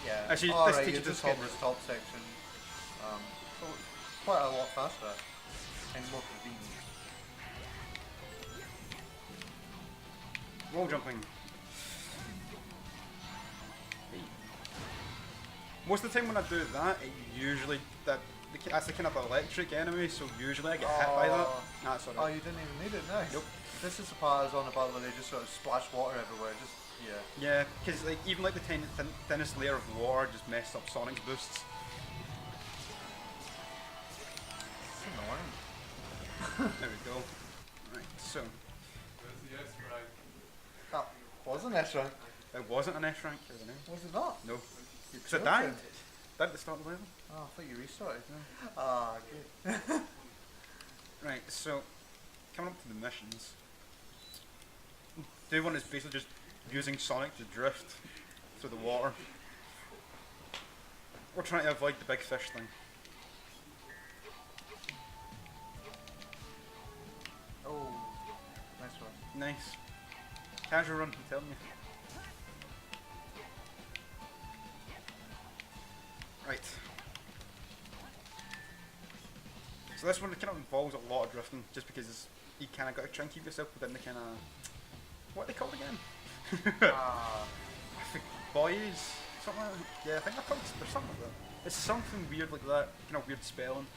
S2: Yeah.
S1: Actually,
S2: All
S1: this
S2: right,
S1: teaches
S2: you're
S1: us
S2: just
S1: how
S2: getting this top section so quite a lot faster and more convenient.
S1: wall jumping. Most of the time when I do that, it usually that's the kind of electric enemy, so usually I get hit by that. Nah, it's
S2: Oh,
S1: alright.
S2: you didn't even need it. Nice.
S1: Nope.
S2: This is the part I was on about where they just sort of splash water everywhere. Just yeah.
S1: Yeah, because like even like the thinnest layer of water just messed up Sonic's boosts.
S2: It's annoying.
S1: There we go. Right, so
S2: That wasn't S rank.
S1: it wasn't an S rank, isn't it?
S2: Was it not?
S1: No.
S2: You're
S1: Because I
S2: joking.
S1: died. Died at the start of the level.
S2: Oh, I thought you restarted. Ah, good.
S1: Right, so coming up to the missions. Day one is basically just using Sonic to drift through the water. We're trying to avoid the big fish thing.
S2: Oh, nice one.
S1: Nice. Casual run, I'm telling you. Right. So this one kind of involves a lot of drifting, just because you kind of got to try and keep yourself within the kind of what are they called again? I think boys, something like that. Yeah, I think they're called. There's something like that. It's something weird like that, kind of weird spelling.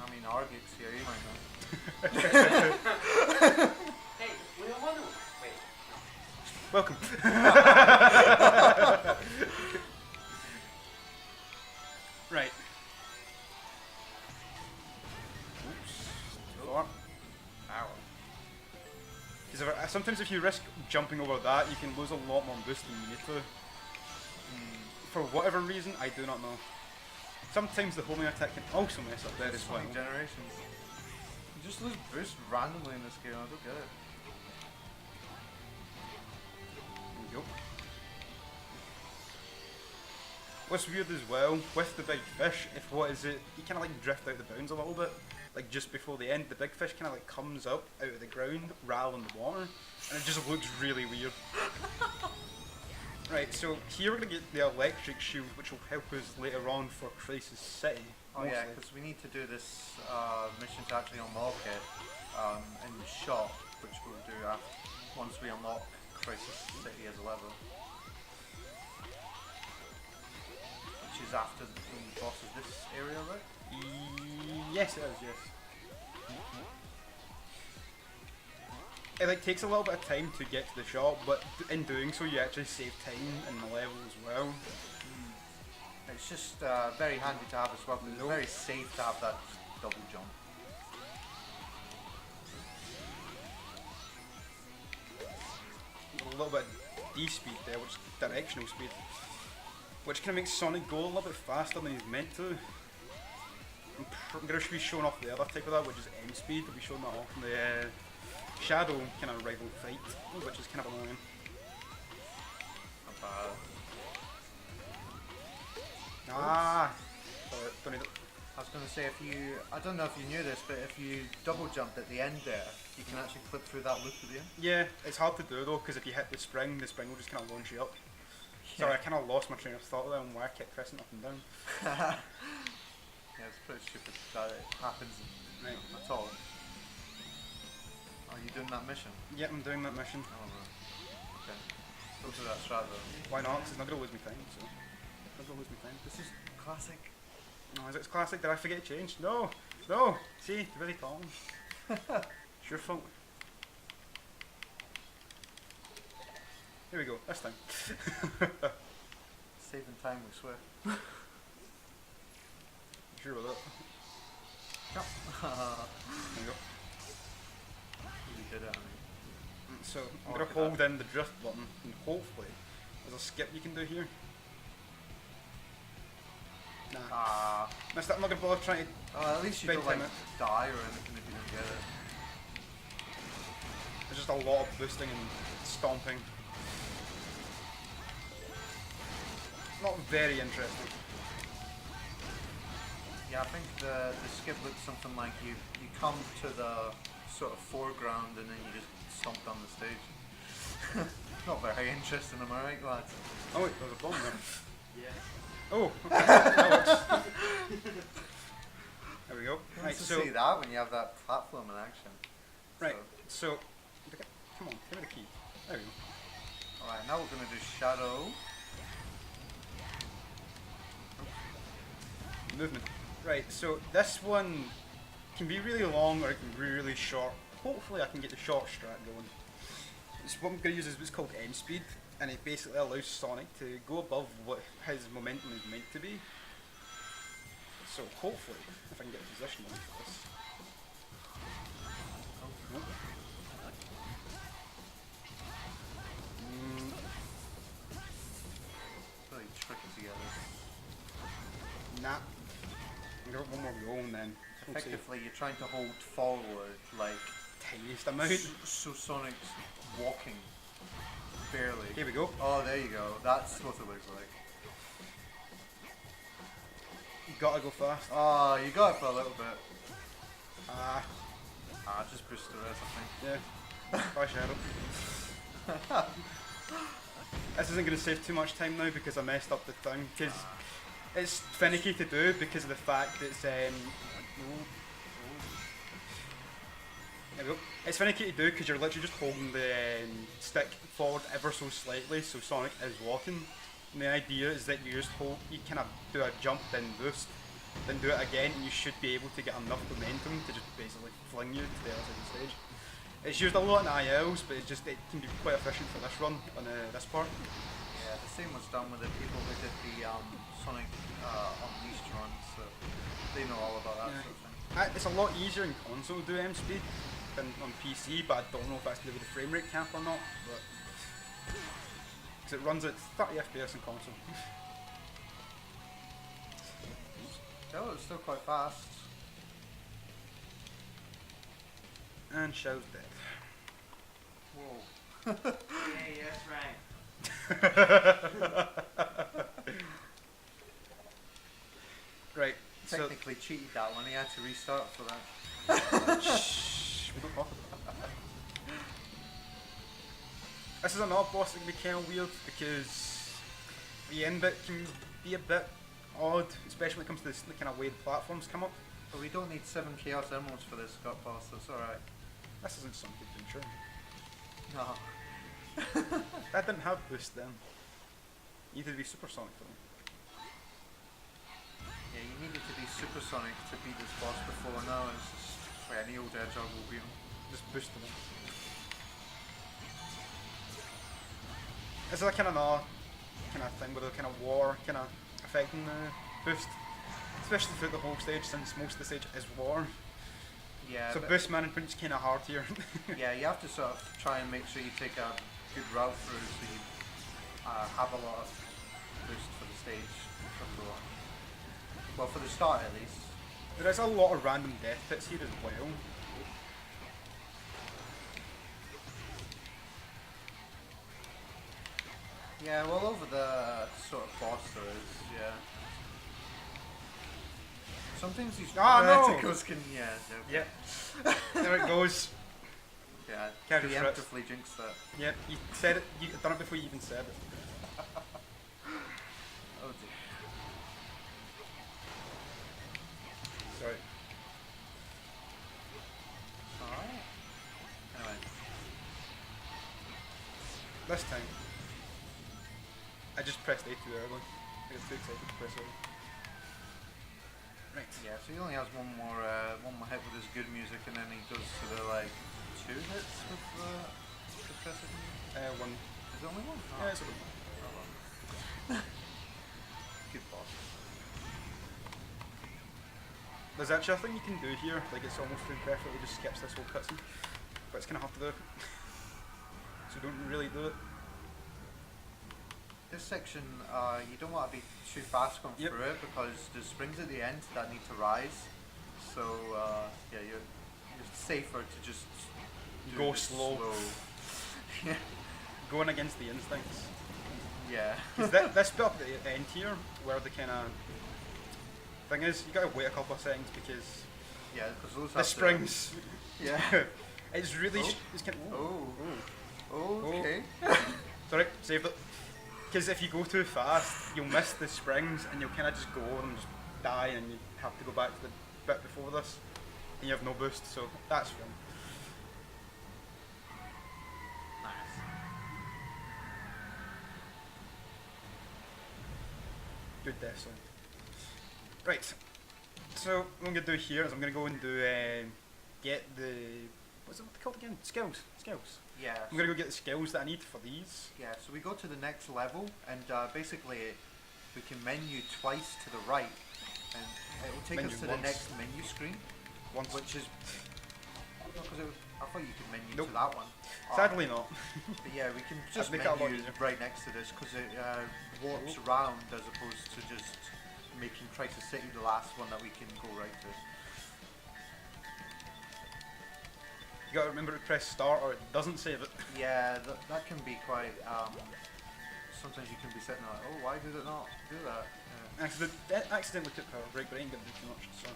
S2: I mean, Argix here, you might know.
S3: Hey, we don't want to. Wait.
S1: Welcome. Right. Oops. Ow. Because sometimes if you risk jumping over that, you can lose a lot more boost than you need to. For whatever reason, I do not know. Sometimes the homing attack can also mess up there as well.
S2: Sonic Generations. You just lose boost randomly in this game, I don't get it.
S1: There we go. What's weird as well, with the big fish, if what is it, you kind of like drift out the bounds a little bit. Like just before the end, the big fish kind of like comes up out of the ground rather than the water, and it just looks really weird. Right, so here we're going to get the electric shield, which will help us later on for Crisis City.
S2: Oh
S1: mostly.
S2: yeah, because we need to do this mission to actually unlock it in the shop, which we'll do once we unlock Crisis City as a level. Which is after the boss of this area, right?
S1: Yes, it is, yes. It like takes a little bit of time to get to the shop, but in doing so you actually save time in the level as well.
S2: It's just very handy to have as well, because it's very safe to have that double jump.
S1: A little bit of D-speed there, which is directional speed, which kind of makes Sonic go a little bit faster than he's meant to. I'm going to be showing off the other type of that, which is M-speed. We'll be showing that off in the Shadow kind of rival fight, which is kind of annoying.
S2: Not bad.
S1: Ah! Don't need it.
S2: I was going to say, I don't know if you knew this, but if you double jump at the end there, you can actually clip through that loop at the end.
S1: Yeah, it's hard to do though, because if you hit the spring will just kind of launch you up.
S2: Yeah.
S1: Sorry, I kind of lost my train of thought there on why I kept pressing up and down.
S2: Yeah, it's pretty stupid that it happens at all. Are you doing that mission?
S1: Yeah, I'm doing that mission.
S2: Oh no. Okay. Go through that strat though.
S1: Why not? 'Cause it's not going to lose me time, so... It's not going to lose me time.
S2: This is classic.
S1: No, is it classic? Did I forget to change? No! No! See? You're really talking. It's your fault. Here we go, this time.
S2: Saving time, we swear.
S1: Sure with it.
S2: There
S1: There we go.
S2: you did it, I mean.
S1: So, I'm
S2: Oh,
S1: going
S2: look
S1: to
S2: at
S1: hold in the drift button, and hopefully there's a skip you can do here. Nah.
S2: Ah.
S1: Missed it. I'm not going to bother trying to...
S2: At least you
S1: Big
S2: don't like
S1: time
S2: die or anything if you don't get it.
S1: There's just a lot of boosting and stomping. Not very interesting.
S2: Yeah, I think the skip looks something like you come to the sort of foreground and then you just stomp down the stage. Not very interesting, am I right, lads?
S1: Oh wait, there's a bomb there.
S3: Yeah.
S1: Oh, okay. That works. There we go. Right,
S2: Nice to
S1: so
S2: see that when you have that platform in action.
S1: right, so come on, give me the key. There we go.
S2: Alright, now we're gonna do Shadow.
S1: Movement. Right, so this one can be really long or it can be really short. Hopefully I can get the short strat going. So what I'm going to use is what's called M speed, and it basically allows Sonic to go above what his momentum is meant to be. So hopefully, if I can get a position on this. Oh.
S2: Really tricky together.
S1: Nah. I'm going to one more go and then
S2: Effectively, you're trying to hold forward like
S1: tiniest amount.
S2: so Sonic's walking barely.
S1: Here we go.
S2: Oh, there you go. That's what it looks like.
S1: You gotta go fast.
S2: Oh, you got it for a little bit. Just boost the rest, I think.
S1: Yeah. Bye, Shadow. This isn't going to save too much time now because I messed up the thing. Because it's finicky to do because of the fact that it's There we go. It's finicky to do because you're literally just holding the stick forward ever so slightly, so Sonic is walking. And the idea is that you just you kind of do a jump, then boost, then do it again, and you should be able to get enough momentum to just basically fling you to the other side of the stage. It's used a lot in ILs, but it can be quite efficient for this run on this part.
S2: Yeah, the same was done with the people who did the Sonic Unleashed run, so they know all about that sort of thing.
S1: It's a lot easier in console to do M speed than on PC, but I don't know if that's to do with the frame rate cap or not. Because it runs at 30 FPS in console.
S2: Still, it's still quite fast.
S1: And Shell's dead.
S2: Whoa.
S3: Yeah, yes, right.
S1: Right.
S2: Technically cheated that one, he had to restart for that.
S1: Shh, we don't talk about that. This is another boss that can be kind of weird because the end bit can be a bit odd, especially when it comes to the kind of way the platforms come up.
S2: But we don't need 7 Chaos Emeralds for this Scott boss, so it's alright.
S1: This isn't some good adventure.
S2: No.
S1: That didn't have boost then. You needed to be supersonic for them.
S2: Yeah, you needed to be supersonic to beat this boss before. Now it's just like any old Hedgehog will be.
S1: Just boosting them. This is a kind of thing with a kind of war kind of affecting the boost, especially through the whole stage, since most of the stage is war.
S2: Yeah.
S1: So boost management's kind of hard here.
S2: Yeah, you have to sort of try and make sure you take a good route through, so you have a lot of boost for the stage. Well, for the start at least.
S1: There is a lot of random death pits here as well.
S2: Yeah, well, over the sort of boss there is, yeah. Sometimes these reticles can, yeah.
S1: Yeah. There it goes.
S2: Yeah,
S1: Carry the threats.
S2: preemptively jinx that.
S1: Yeah, you said it. You've done it before you even said it.
S2: Oh dear.
S1: Sorry.
S2: Alright. Anyway.
S1: This time, I just pressed A too early. I got too excited to press A. Right.
S2: Yeah, so he only has one more hit with his good music, and then he goes to the like 2 hits with the depressive music.
S1: One.
S2: Is it only one? Oh.
S1: Yeah, it's a good one.
S2: Oh, well. Good boss.
S1: There's actually a thing you can do here, like it's almost perfectly just skips this whole cutscene, but it's kind of hard to do. So don't really do it.
S2: This section, you don't want to be too fast going through it because there's springs at the end that need to rise. So yeah, it's safer to just
S1: Go slow.
S2: Yeah.
S1: Going against the instincts.
S2: Yeah.
S1: Because this bit at the end here, where the kind of thing is, you gotta wait a couple of seconds because
S2: Yeah, because those
S1: the
S2: have
S1: springs.
S2: To, yeah.
S1: It's really.
S2: Oh.
S1: It's kind of.
S2: Oh. Okay.
S1: Sorry, saved it. Because if you go too fast, you'll miss the springs and you'll kind of just go and just die, and you have to go back to the bit before this, and you have no boost, so that's fine.
S2: Nice.
S1: Good death zone. Right. So what I'm gonna do here is I'm gonna go and do get the what's it called again? Skills.
S2: Yeah.
S1: I'm gonna go get the skills that I need for these.
S2: Yeah, so we go to the next level, and basically we can menu twice to the right, and it will take
S1: Menu
S2: us to
S1: once.
S2: the next menu screen,
S1: Once.
S2: which is... No, because I thought you could menu
S1: Nope.
S2: to that one.
S1: Sadly not.
S2: But yeah, we can just
S1: make it a lot
S2: menu
S1: easier.
S2: right next to this, because it warps around as opposed to just making Crisis City the last one that we can go right to.
S1: You gotta remember to press start or it doesn't save it.
S2: Yeah, that can be quite... sometimes you can be sitting like, oh, why did it not do that? Yeah.
S1: Accidentally took power break, but I ain't gonna do too much, so.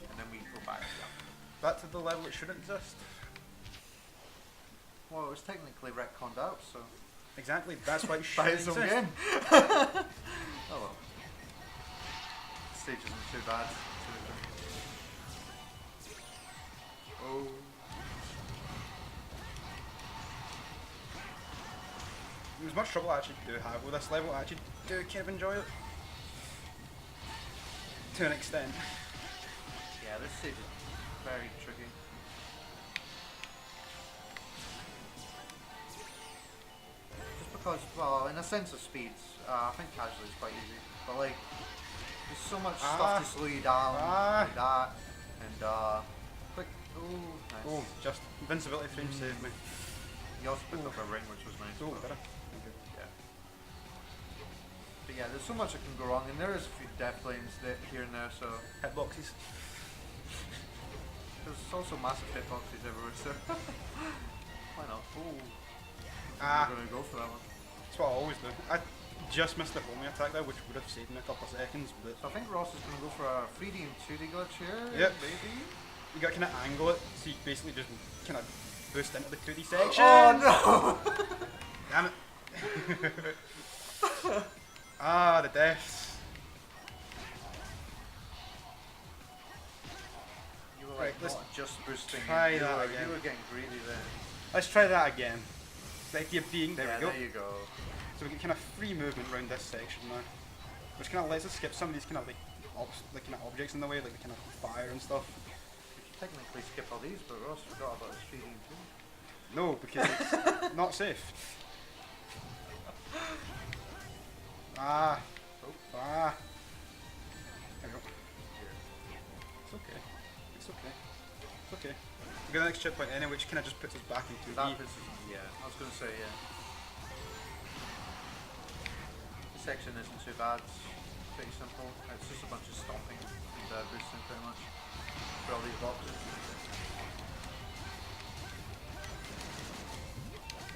S2: And then we go back.
S1: Back to the level it shouldn't exist.
S2: Well, it was technically retconned out, so...
S1: Exactly, that's why it
S2: By
S1: shouldn't
S2: its own
S1: exist.
S2: game. Oh well. Stage isn't too bad. Oh.
S1: There's much trouble I actually do have with this level. I actually do kind of enjoy it. To an extent.
S2: Yeah, this stage is very tricky. Just because, well, in a sense of speeds, I think casually is quite easy. But like, there's so much stuff to slow you down, like that, and quick, oh, nice.
S1: Oh, just invincibility frame saved me.
S2: You also picked up a ring, which was nice.
S1: Oh,
S2: but-
S1: better.
S2: Yeah. But yeah, there's so much that can go wrong, and there is a few death lanes that here and there, so
S1: Hitboxes.
S2: there's also massive hitboxes everywhere, so why not? Oh,
S1: Ah,
S2: I'm gonna go for that one.
S1: that's what I always do. I just missed the homing attack there, which would have saved me a couple of seconds, but
S2: So I think Ross is gonna go for a 3D and 2D glitch here.
S1: Yep.
S2: Maybe.
S1: you got to kind of angle it, so you basically just kind of boost into the 2D section.
S2: Oh no!
S1: Damn it. Ah, the deaths.
S2: You were
S1: Right,
S2: like
S1: let's
S2: not just boosting.
S1: try
S2: you
S1: that
S2: were,
S1: again.
S2: You were getting greedy there.
S1: Let's try that again. Like you're being, there
S2: yeah,
S1: we go.
S2: there you go.
S1: So we get kind of free movement around this section now, which kind of lets us skip some of these kind of like, kind of objects in the way, like the kind of fire and stuff.
S2: We could technically skip all these, but Ross forgot about his 3D and 2D.
S1: No, because it's not safe. Ah, ah. There we go. It's okay. It's okay. It's okay. We got the next checkpoint anyway, which kind of just puts us back into
S2: That
S1: E.
S2: is, yeah, I was gonna say, yeah. This section isn't too bad. It's pretty simple. It's just a bunch of stomping and boosting pretty much for all these boxes.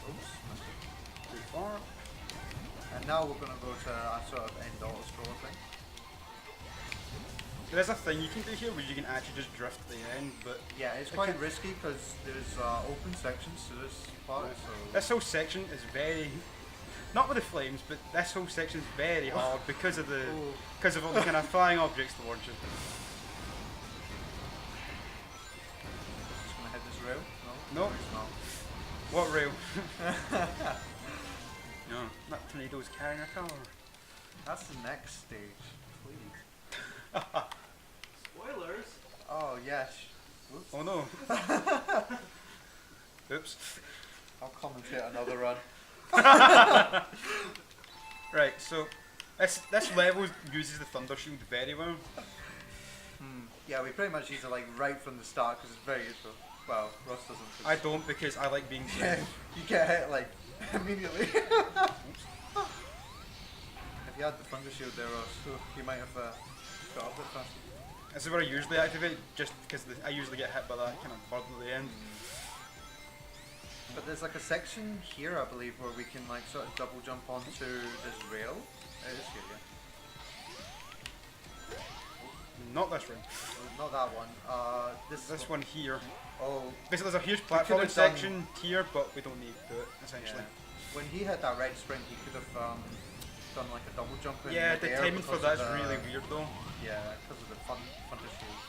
S2: Oops, missed it.
S1: Too far.
S2: And now we're gonna go to a sort of end auto scroll thing.
S1: There's a thing you can do here where you can actually just drift to the end, but
S2: Yeah, it's quite risky because there's open sections to this part, so
S1: this whole section is very, not with the flames, but this whole section is very hard because of the,
S2: Oh.
S1: because of all the kind of flying objects towards you.
S2: just gonna hit this rail.
S1: No.
S2: It's not.
S1: What rail? No, that tornado's carrying a car.
S2: That's the next stage, please.
S3: Spoilers.
S2: Oh yes. Whoops.
S1: Oh no. Oops.
S2: I'll commentate another run.
S1: Right, so this level uses the thunder shield very well.
S2: Yeah, we pretty much use it like right from the start because it's very useful. Well, Ross doesn't. 'cause
S1: I don't because I like being
S2: Yeah,
S1: safe.
S2: you get hit like immediately. If you had the thunder shield there, Ross, you might have got up it faster.
S1: This is where I usually activate, just because I usually get hit by that kind of bird at the end.
S2: But there's like a section here, I believe, where we can like sort of double jump onto this rail. It is here, yeah.
S1: Not this room.
S2: Oh, not that one.
S1: This one here.
S2: Oh,
S1: Basically, there's a huge
S2: could've
S1: platforming
S2: done-
S1: section here, but we don't need to do it, essentially.
S2: yeah. When he had that red spring, he could have done like a double jump in
S1: Yeah, the
S2: midair
S1: timing for
S2: because of
S1: that's
S2: the-
S1: really weird though.
S2: Yeah, because of the thunder shield.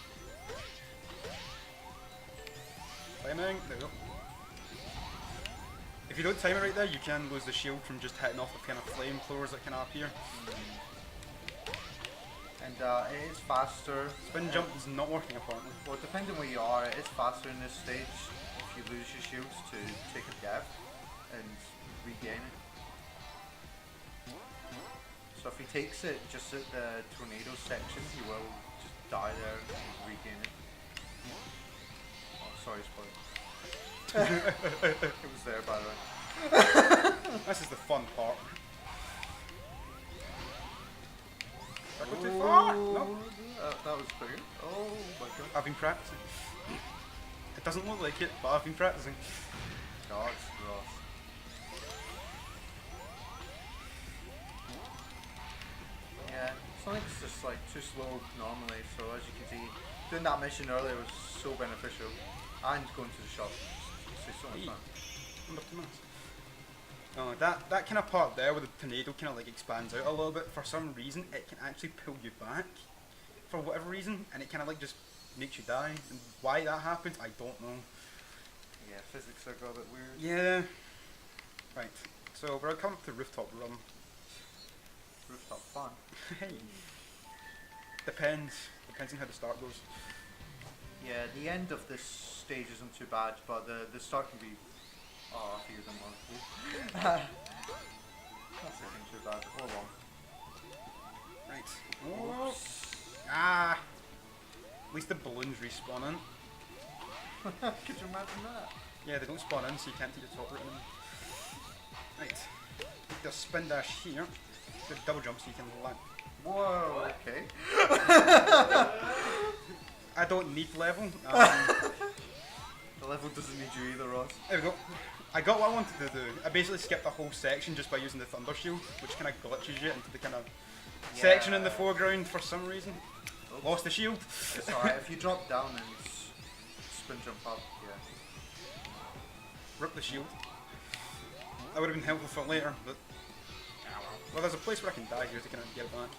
S1: Timing, there we go. If you don't time it right there, you can lose the shield from just hitting off the kind of flamethrowers that can appear.
S2: And it is faster.
S1: Spin jump is not working apparently.
S2: Well, depending where you are, it is faster in this stage if you lose your shields to take a death and regain it. So if he takes it just at the tornado section, he will just die there and regain it. Oh, sorry, spoiler. It was there, by the way.
S1: This is the fun part. Did I go too
S2: Oh,
S1: far? No.
S2: that was pretty good. Oh my god.
S1: I've been practicing. It doesn't look like it, but I've been practicing.
S2: God, Ross. Yeah, Sonic's just like too slow normally, so as you can see, doing that mission earlier was so beneficial. And going to the shop. It's so much fun.
S1: Under 2 minutes. Oh, that kind of part there where the tornado kind of like expands out a little bit, for some reason it can actually pull you back for whatever reason, and it kind of like just makes you die. And why that happens, I don't know.
S2: Yeah, physics are got a bit weird.
S1: Yeah. Right. So we're coming up to rooftop run.
S2: Rooftop fun.
S1: Hey. Depends. Depends on how the start goes.
S2: Yeah, the end of this stage isn't too bad, but the start can be. Oh, I figured them on. That's looking too bad. Hold on.
S1: Right. Oh. Ah. At least the balloons respawn in.
S2: Could you imagine that?
S1: Yeah, they don't spawn in, so you can't take the top route in them. Right. The spin dash here. The double jump so you can land.
S2: Whoa, okay.
S1: I don't need level.
S2: The level doesn't need you either, Ross.
S1: There we go. I got what I wanted to do. I basically skipped a whole section just by using the thunder shield, which kind of glitches you into the kind of section in the foreground for some reason.
S2: Oops.
S1: Lost the shield.
S2: It's alright, if you drop down and spin jump up, yeah.
S1: Rip the shield. That would have been helpful for later, but well, there's a place where I can die here to kind of get it back.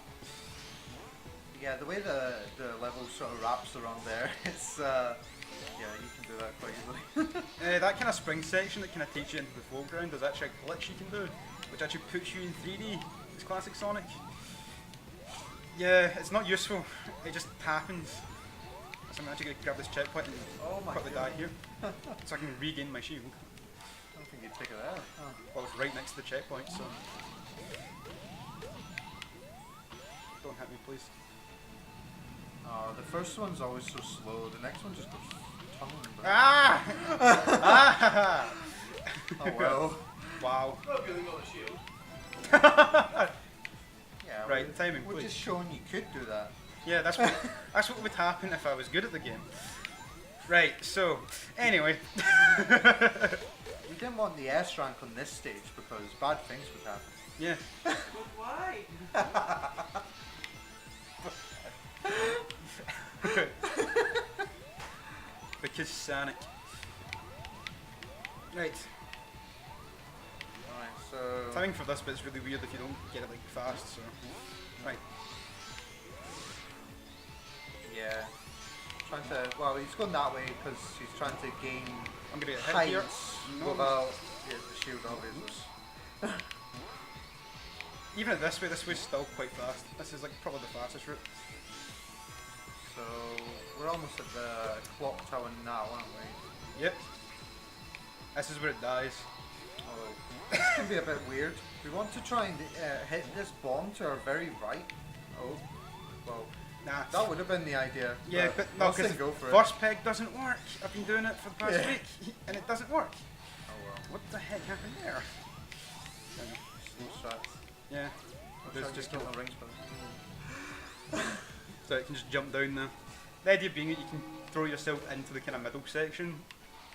S2: Yeah, the way the level sort of wraps around there, it's yeah, you can do that quite easily.
S1: That kind of spring section that kind of takes you into the foreground, there's actually a glitch you can do, which actually puts you in 3D. It's classic Sonic. Yeah, it's not useful. It just happens. So I'm actually going to grab this checkpoint and quickly die here, so I can regain my shield.
S2: I don't think you'd take it there. Oh.
S1: Well, it's right next to the checkpoint, so don't hit me, please.
S2: The first one's always so slow. The next one just goes tumbling down.
S1: Ah! Ah!
S2: Oh well.
S1: Wow.
S2: Yeah.
S1: Right, timing,
S2: We're
S1: please.
S2: just showing you could do that.
S1: Yeah, that's what would happen if I was good at the game. Right, so anyway.
S2: We didn't want the S rank on this stage because bad things would happen.
S1: Yeah.
S3: But why?
S1: Because Sonic. Right.
S2: Alright, so
S1: Timing for this bit's really weird if you don't get it like fast, so right.
S2: yeah. Trying to he's going that way because he's trying to gain
S1: I'm gonna get hit
S2: height
S1: here. No.
S2: without the shield obviously.
S1: Even at this way's still quite fast. This is like probably the fastest route.
S2: So we're almost at the clock tower now, aren't we?
S1: Yep. This is where it dies.
S2: Oh, this can be a bit weird. We want to try and hit this bomb to our very right. Oh, well,
S1: Nah.
S2: that would have been the idea.
S1: Yeah, but no,
S2: let's
S1: because
S2: go for it.
S1: first peg doesn't work. I've been doing it for the past
S2: Yeah.
S1: week, and it doesn't work.
S2: Oh well.
S1: What the heck happened there?
S2: Slow strats.
S1: Yeah. There's
S2: Just
S1: just
S2: get the rings back.
S1: so it can just jump down there. The idea being that you can throw yourself into the kind of middle section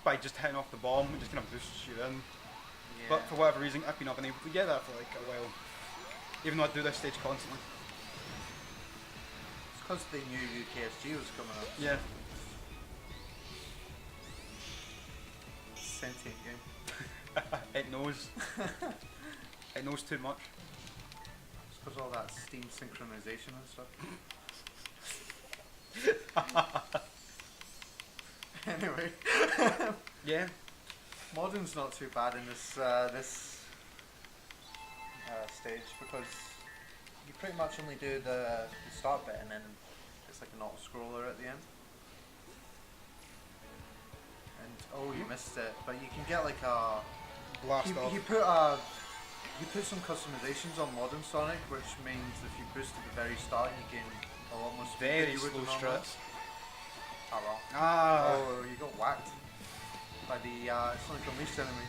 S1: by just hitting off the bomb, it just kind of boosts you in.
S2: Yeah.
S1: But for whatever reason, I've been unable to get that for like a while. Even though I do this stage constantly.
S2: It's because they knew UKSG was coming up.
S1: Yeah.
S2: Sentient game.
S1: It knows. It knows too much.
S2: It's because all that Steam synchronization and stuff. Anyway.
S1: Yeah.
S2: Modern's not too bad in this stage because you pretty much only do the start bit and then it's like an auto scroller at the end. And oh, you missed it, but you can get like a
S1: Blast off.
S2: you put some customizations on Modern Sonic, which means if you boost at the very start, you gain a lot more speed
S1: Very
S2: than you would
S1: slow
S2: normally.
S1: strats.
S2: Oh well.
S1: Ah.
S2: Oh, you got whacked by the Sonic Unleashed enemy.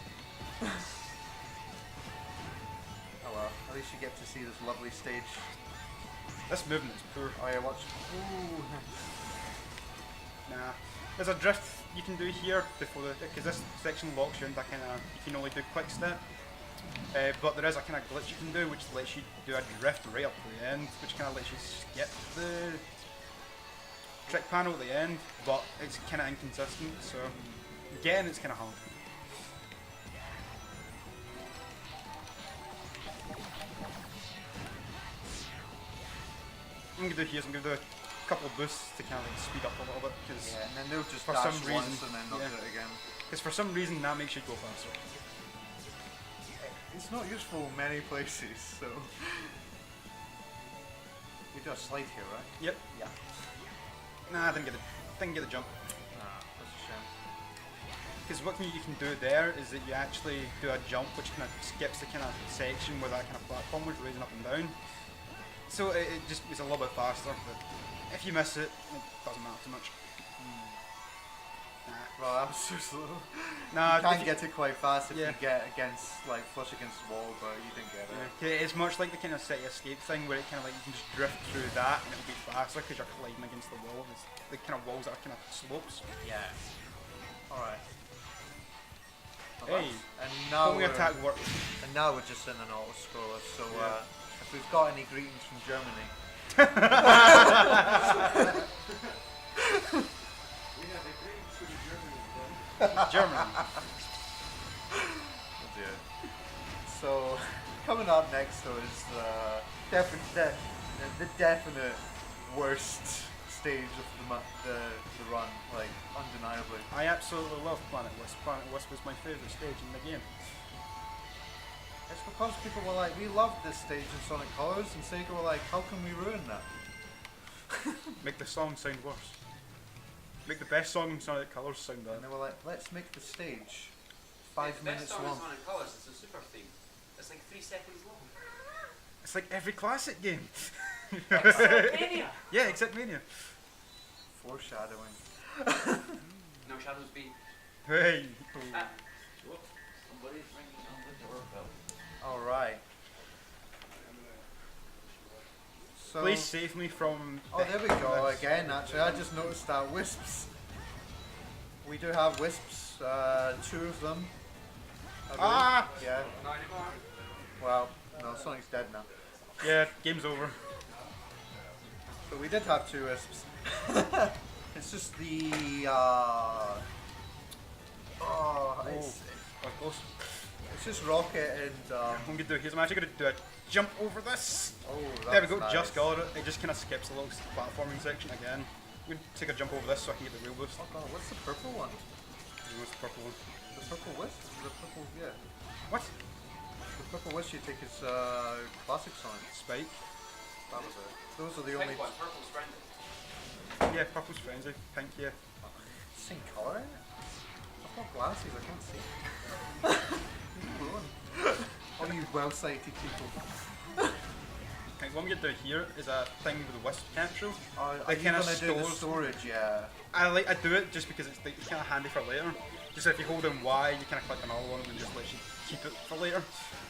S2: Oh well, at least you get to see this lovely stage.
S1: This movement is poor.
S2: Oh yeah, watch. Ooh.
S1: Nah. There's a drift you can do here before because this section locks you into kind of, you can only do quick step. But there is a kind of glitch you can do which lets you do a drift right up to the end, which kind of lets you skip the trick panel at the end, but it's kind of inconsistent, so getting it's kind of hard. I'm going to do here, so I'm going to do a couple of boosts to kind of like speed up a little bit, because
S2: Yeah, and then they'll just
S1: for
S2: dash
S1: some reason,
S2: once and then not
S1: yeah.
S2: do it again.
S1: for some reason that makes you go faster.
S2: It's not useful in many places, so... You do a slide here, right?
S1: Yep.
S2: Yeah.
S1: Nah, I didn't get the jump.
S2: Ah, that's a shame.
S1: Because what you can do there is that you actually do a jump which kind of skips the kind of section where that kind of platform was raising up and down. So it just is a little bit faster, but if you miss it, it doesn't matter too much. Nah.
S2: Well, that was so slow.
S1: Nah,
S2: You can
S1: if
S2: get it quite fast if
S1: Yeah.
S2: you get against, like, flush against the wall, but you didn't get it.
S1: Yeah, it's much like the kind of city escape thing where it kind of like you can just drift through that and it'll be faster because you're colliding against the wall. It's the kind of walls that are kind of slopes.
S2: Yeah. Alright.
S1: Hey,
S2: And now
S1: homing
S2: we're,
S1: attack works.
S2: and now we're just in an auto-scroller, so
S1: Yeah.
S2: if we've got any greetings from Germany...
S1: German.
S2: Oh dear. So, coming up next though is the definite worst stage of the run, like, undeniably.
S1: I absolutely love Planet Wisp. Planet Wisp was my favourite stage in the game.
S2: It's because people were like, we love this stage in Sonic Colors, and Sega were like, how can we ruin that?
S1: Make the song sound worse. Make the best song in Sonic Colors sound
S2: And
S1: better.
S2: they were like, let's make the stage 5 minutes long.
S4: Sonic Colors, it's a super theme. It's like 3 seconds long.
S1: It's like every classic game.
S4: Mania!
S1: Yeah, except Mania.
S2: Foreshadowing.
S4: No shadows be.
S1: Hey.
S4: Ah. Whoop. Somebody's ringing on the doorbell.
S2: Alright. So,
S1: Please save me from.
S2: oh, there we go
S1: this.
S2: again. Actually, I just noticed that wisps. We do have wisps, 2 of them. I believe.
S1: Ah!
S2: Yeah.
S4: Not anymore.
S2: Well, no, Sonic's dead now.
S1: Yeah, game's over.
S2: But we did have 2 wisps. It's just the it's just Rocket and
S1: I'm gonna do. I'm actually gonna do a jump over this.
S2: oh,
S1: There we
S2: that's
S1: go.
S2: nice.
S1: Just got it. It just kind of skips a little platforming section again. I'm gonna take a jump over this so I can get the real boost.
S2: Oh god, what's the purple one?
S1: What's the purple one?
S2: The purple wisp? The purple, yeah.
S1: What?
S2: The purple wisp you take is classic Sonic.
S1: Spike.
S2: That was it. Those are the only
S4: Pink one, purple's friendly.
S1: Yeah, purple's frenzy. Pink, yeah.
S2: same colour. I've got glasses, I can't see. All you well-sighted people.
S1: Okay, what I'm gonna do here is a thing with the wisp capsule.
S2: Are
S1: They
S2: you
S1: kinda
S2: gonna do the
S1: stores-
S2: storage? Yeah.
S1: I do it just because it's like, kind of handy for later. Just if you hold in Y, you kind of click another one and just lets you keep it for later.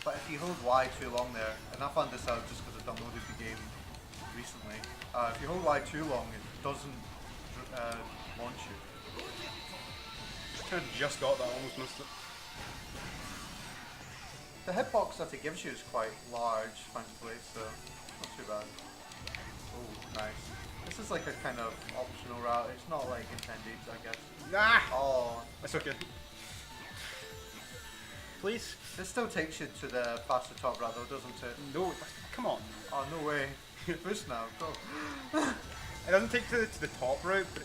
S2: But if you hold Y too long there, and I found this out just because I downloaded the game recently, if you hold Y too long, it doesn't launch you.
S1: Kind of just got that, almost missed it.
S2: The hitbox that it gives you is quite large, thankfully, so not too bad. Oh, nice. This is like a kind of optional route. It's not like intended, I guess.
S1: Ah!
S2: Oh,
S1: That's okay. Please?
S2: this still takes you to the faster top route though, doesn't it?
S1: No, come on.
S2: Oh, no way. Boost now, go.
S1: It doesn't take to the top route, but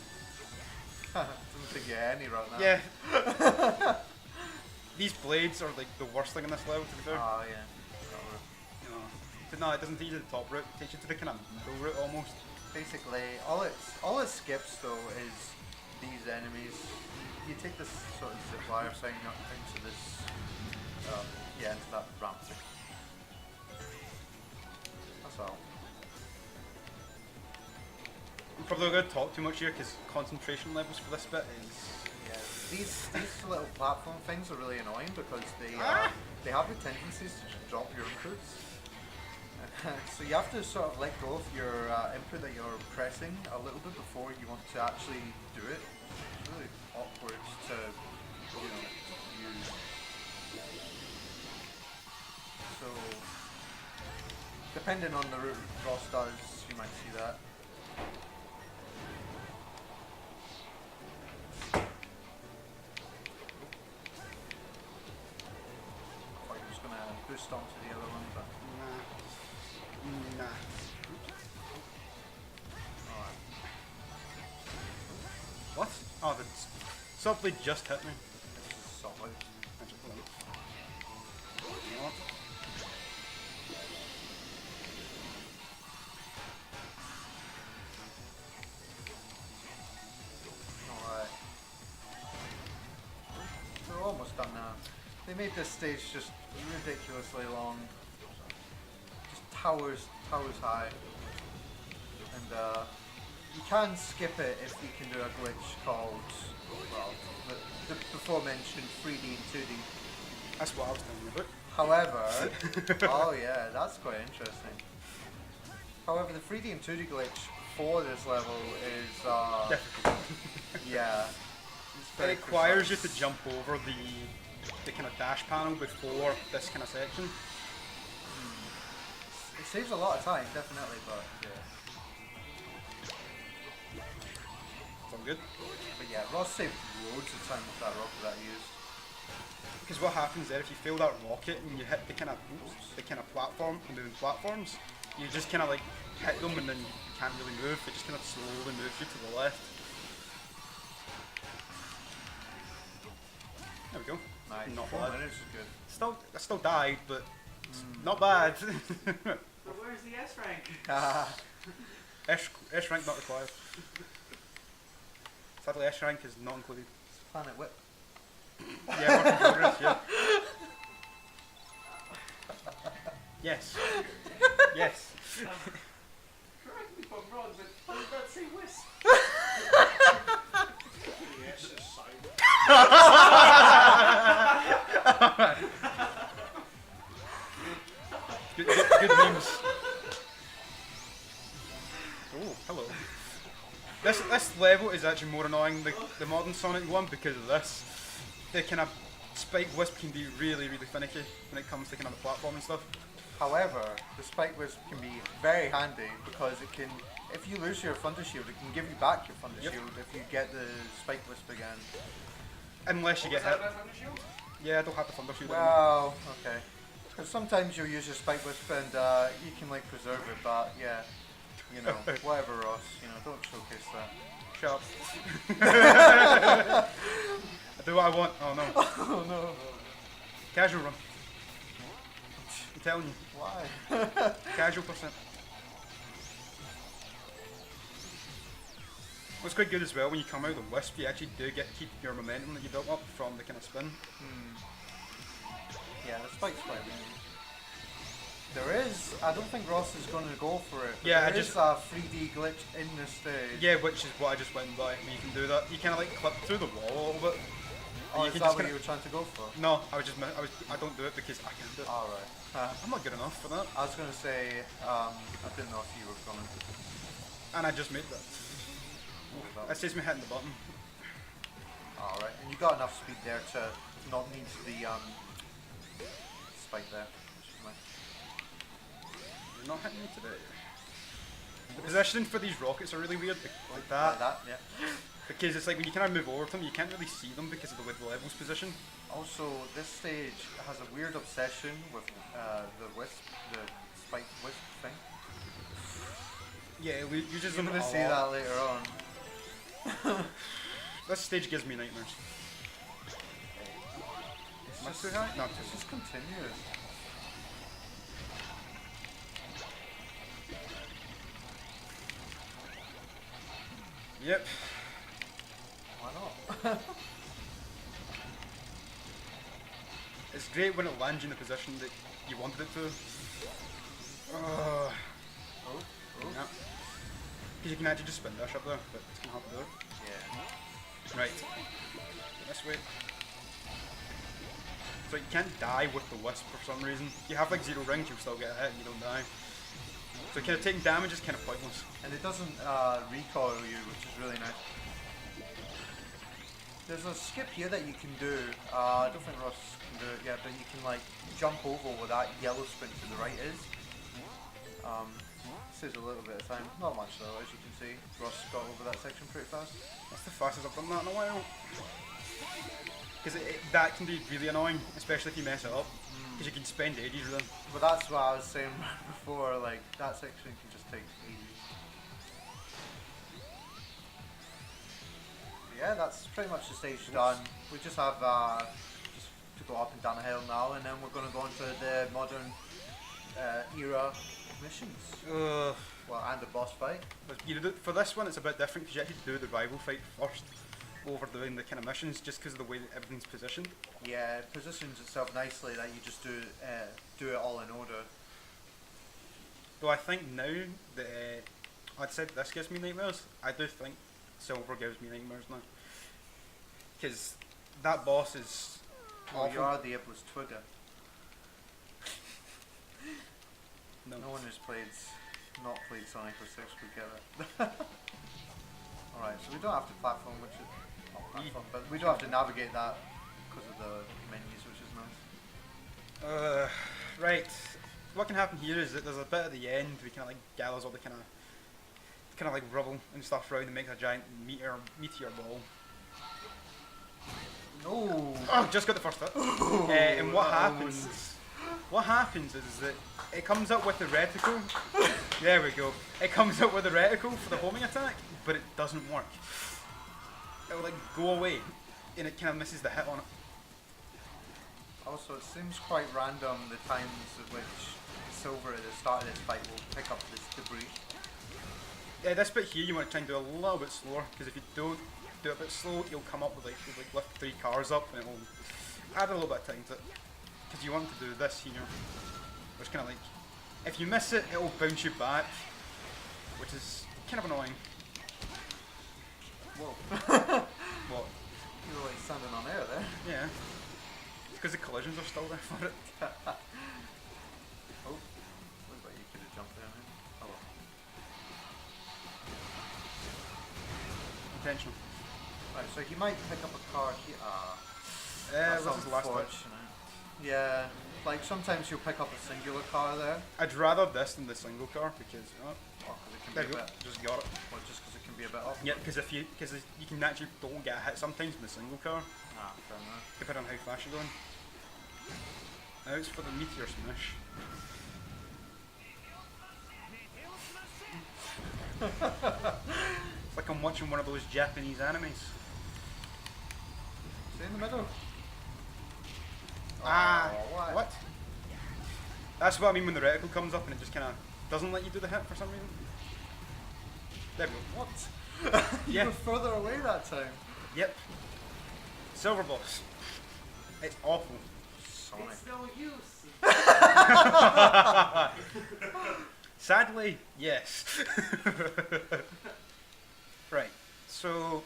S2: Doesn't take you any route now.
S1: yeah. These blades are like the worst thing in this level, to be fair.
S2: Oh, yeah.
S1: No. But no, it doesn't take you to the top route. It takes you to the kind of middle route almost.
S2: Basically, all it skips though is these enemies. You take this sort of zip wire thing up into this, into that ramp thing. That's all.
S1: I'm probably not going to talk too much here because concentration levels for this bit is.
S2: Yeah, these little platform things are really annoying because they have the tendencies to just drop your inputs. So you have to sort of let go of your input that you're pressing a little bit before you want to actually do it. It's really awkward to, use. So, depending on the route Ross does, you might see that. I thought he was going to boost onto the other one, but...
S1: Nah.
S2: Alright.
S1: Sword blade just hit me.
S2: This is solid.
S1: Actually, hold on. You know what?
S2: Alright. We're almost done now. They made this stage just ridiculously long. Just towers high. And you can skip it if you can do a glitch called, well, the before mentioned 3D and 2D.
S1: That's what I was telling you about.
S2: However, oh yeah, that's quite interesting. However, the 3D and 2D glitch for this level is,
S1: Difficult.
S2: yeah. It's
S1: It
S2: very
S1: requires you
S2: precise.
S1: to jump over the kind of dash panel before this kind of section.
S2: It saves a lot of time, definitely, but yeah.
S1: It's all good.
S2: But yeah, Ross saved loads of time with that rocket that he used.
S1: Because what happens there, if you fail that rocket and you hit the kind of platform, the moving platforms, you just kind of like hit them and then you can't really move. It just kind of slowly moves you to the left. There we go.
S2: Nice.
S1: Not
S2: 4
S1: bad.
S2: minutes is good.
S1: I still died, but it's not bad.
S3: But where's the S rank?
S1: S rank not required. Sadly, S rank is not included.
S2: Planet Whip.
S1: Yeah, work in progress, yeah. Yes. Yes.
S3: Correct me if I'm wrong, but how did that say Wisp?
S4: Yes, it's silent.
S1: Good memes. Oh, hello. This level is actually more annoying than the modern Sonic one because of this. The kind of Spike Wisp can be really, really finicky when it comes to kind of the platform and stuff.
S2: However, the Spike Wisp can be very handy because it can, if you lose your Thunder Shield, it can give you back your Thunder
S1: Yep.
S2: Shield if you get the Spike Wisp again.
S1: Unless you get hit. Yeah, I don't have the Thunder Shield anymore.
S2: Well, okay. Because sometimes you'll use your Spike Wisp and you can like preserve it, but yeah, you know, whatever, Ross. You know, don't showcase that.
S1: Shut up. I do what I want. Oh no.
S2: Oh no.
S1: Casual run. I'm telling you.
S2: Why?
S1: Casual percent. What's quite good as well, when you come out of the Wisp, you actually do keep your momentum that you built up from the kind of spin.
S2: Yeah, the Spike's quite amazing. There is, I don't think Ross is going to go for it. But
S1: Yeah, I
S2: there is
S1: just-
S2: a 3D glitch in this stage.
S1: Yeah, which is what I just went by. Where you can do that. You kind of like clip through the wall a little bit.
S2: Oh,
S1: you
S2: is
S1: can
S2: that
S1: just
S2: what
S1: kinda-
S2: you were trying to go for?
S1: No, I don't do it because I can't do it.
S2: Alright.
S1: I'm not good enough for that.
S2: I was going to say, I didn't know if you were going to.
S1: And I just made that. That saves me hitting the button.
S2: Alright, and you got enough speed there to not need the spike there. Which is nice.
S1: You're not hitting me today. The positioning for these rockets are really weird, like
S2: Like
S1: that.
S2: that, yeah.
S1: Because it's like when you kind of move over to them, you can't really see them because of the way the level's position.
S2: Also, this stage has a weird obsession with the wisp, the spike wisp thing.
S1: Yeah, it uses
S2: You're
S1: them
S2: going
S1: a
S2: to see
S1: lot.
S2: that later on.
S1: This stage gives me nightmares.
S2: It's
S1: Am I
S2: just,
S1: too high? Not
S2: it's
S1: too
S2: just continuous.
S1: Yep.
S2: Why not?
S1: It's great when it lands you in the position that you wanted it to.
S2: Oh,
S1: Yeah. Because you can actually just spin dash up there, but it's gonna have to do it.
S2: yeah.
S1: Right. This way. So you can't die with the Wisp for some reason. You have like 0 rings, you'll still get hit and you don't die. So kind of taking damage is kind of pointless.
S2: And it doesn't recoil you, which is really nice. There's a skip here that you can do. I don't think Ross can do it yet, but you can like jump over where that yellow sprint to the right is. Saves a little bit of time. Not much though, as you can see. Ross got over that section pretty fast.
S1: That's the fastest I've done that in a while. Because that can be really annoying, especially if you mess it up. Because you can spend ages with them.
S2: But that's what I was saying before, like that section can just take ages. yeah, that's pretty much the stage done. We just have just to go up and down the hill now, and then we're going to go into the modern era missions. Well, and the boss fight.
S1: But for this one, it's a bit different because you actually do the rival fight first over doing the kind of missions, just because of the way that everything's positioned.
S2: Yeah, it positions itself nicely that you just do it all in order.
S1: Though I think now that I'd said this gives me nightmares, I do think Silver gives me nightmares now. Because that boss is
S2: Well, you
S1: awful.
S2: are the Iblis Twigger.
S1: No.
S2: No one who's not played Sonic or 6 would get it. Alright, so we don't have to platform, which is not platform, but we do have to navigate that because of the menus, which is nice.
S1: Right. What can happen here is that there's a bit at the end we kind of like gathers all the kind of like rubble and stuff around and makes a giant meteor ball.
S2: No!
S1: Oh, just got the first hit. And what happens? What happens is that it comes up with the reticle. There we go. It comes up with the reticle for the homing attack, but it doesn't work. It'll like go away, and it kind of misses the hit on it.
S2: Also, it seems quite random the times at which Silver at the start of this fight will pick up this debris.
S1: Yeah, this bit here you want to try and do a little bit slower, because if you don't do it a bit slow, you'll come up with like lift 3 cars up, and it'll add a little bit of time to it. Because you want to do this here, which kind of like, if you miss it, it'll bounce you back, which is kind of annoying.
S2: Whoa.
S1: What?
S2: You were like standing on air there.
S1: Yeah. Because the collisions are still there for it.
S2: Oh, looks like you could have jumped down here. Oh well.
S1: Intentional.
S2: Right, so you might pick up a car here.
S1: This
S2: that's
S1: is the last one.
S2: unfortunate. Yeah, like sometimes you'll pick up a singular car there.
S1: I'd rather this than the single car because
S2: Oh, 'cause it can
S1: there
S2: be
S1: you
S2: a
S1: go,
S2: bit.
S1: just got it.
S2: Well, just because it can be a bit up.
S1: Yeah, because you can actually don't get a hit sometimes in the single car,
S2: Ah, fair enough.
S1: depending on how fast you're going. Now it's for the meteor smash. It's like I'm watching one of those Japanese animes.
S2: Stay in the middle.
S1: Ah,
S2: Oh,
S1: what? That's what I mean when the reticle comes up and it just kind of doesn't let you do the hit for some reason. There we go.
S2: What? You
S1: Yeah.
S2: were further away that time.
S1: Yep. Silver boss. It's awful.
S2: Sonic.
S4: It's no use.
S1: Sadly, yes. Right. So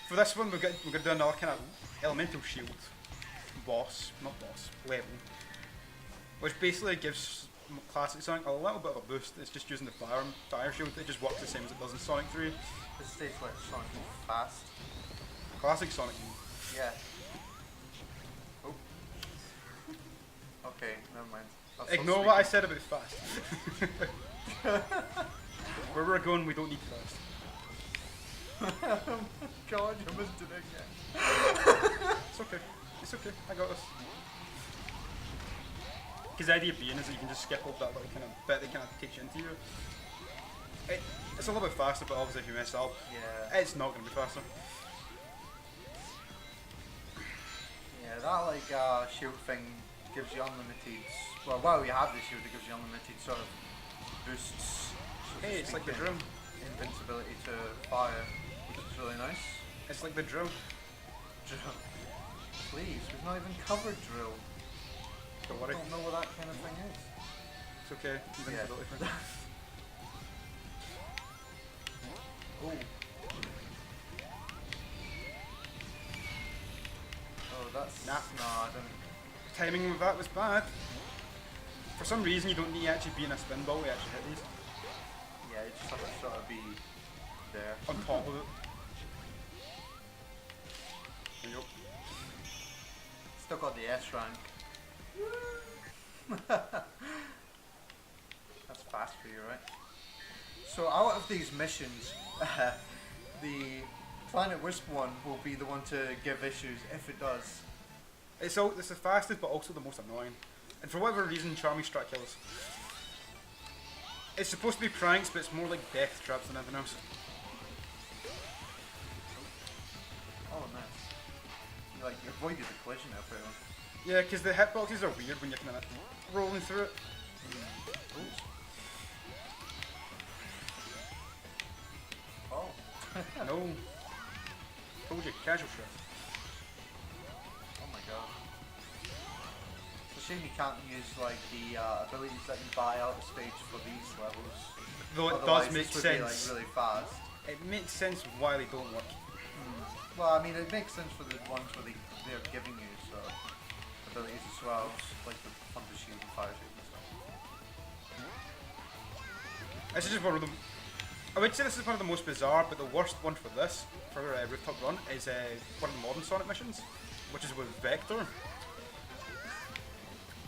S1: for this one, we're going to do another kind of elemental shield level, which basically gives classic Sonic a little bit of a boost. It's just using the fire shield. It just works the same as it does in Sonic 3.
S2: This stage where Sonic moves fast.
S1: Classic Sonic.
S2: Yeah. Oh. Okay, never mind. That's so
S1: Ignore
S2: sweet.
S1: what I said about fast. Where we're going, we don't need fast.
S2: God, you missed it again.
S1: It's okay. It's okay. I got this. Because the idea being is that you can just skip over that little kind of bit that kind of takes you into you. It's a little bit faster, but obviously if you mess up,
S2: Yeah.
S1: it's not going to be faster.
S2: Yeah, that like shield thing gives you unlimited. Well, while you have the shield, it gives you unlimited sort of boosts. So to
S1: Hey, it's like the
S2: speak,
S1: drill.
S2: invincibility to fire, which is really nice.
S1: It's like the drill.
S2: Drill. Please, we've not even covered drill.
S1: Don't
S2: I
S1: worry.
S2: don't know what that kind of thing is.
S1: It's okay. Invincibility for that.
S2: Oh. Oh, that's
S1: Nah.
S2: no, I don't.
S1: Timing of that was bad. For some reason, you don't need to actually be in a spin ball to actually hit these.
S2: Yeah, you just have to sort of be there.
S1: On top of it. There you go.
S2: Still got the S rank. That's fast for you, right? So out of these missions, the Planet Wisp one will be the one to give issues if it does.
S1: It's the fastest, but also the most annoying. And for whatever reason, Charmy Strat kills. It's supposed to be pranks, but it's more like death traps than anything else.
S2: like you avoided the collision there, pretty much.
S1: Yeah, because the hitboxes are weird when you're kind of rolling through it.
S2: Oops. Oh.
S1: No. Told you, casual shit.
S2: Oh my god. It's a shame you can't use like the abilities that you buy out of stage for these levels.
S1: Though it
S2: Otherwise
S1: does make
S2: this would
S1: sense.
S2: Be, like, really fast.
S1: It makes sense why they don't work.
S2: Well, I mean, it makes sense for the ones where they're giving you abilities as well, like the Thunder Shield and Fire Shield and stuff.
S1: This is just one of them. I would say this is one of the most bizarre, but the worst one for this, for Rooftop Run, is one of the modern Sonic missions, which is with Vector.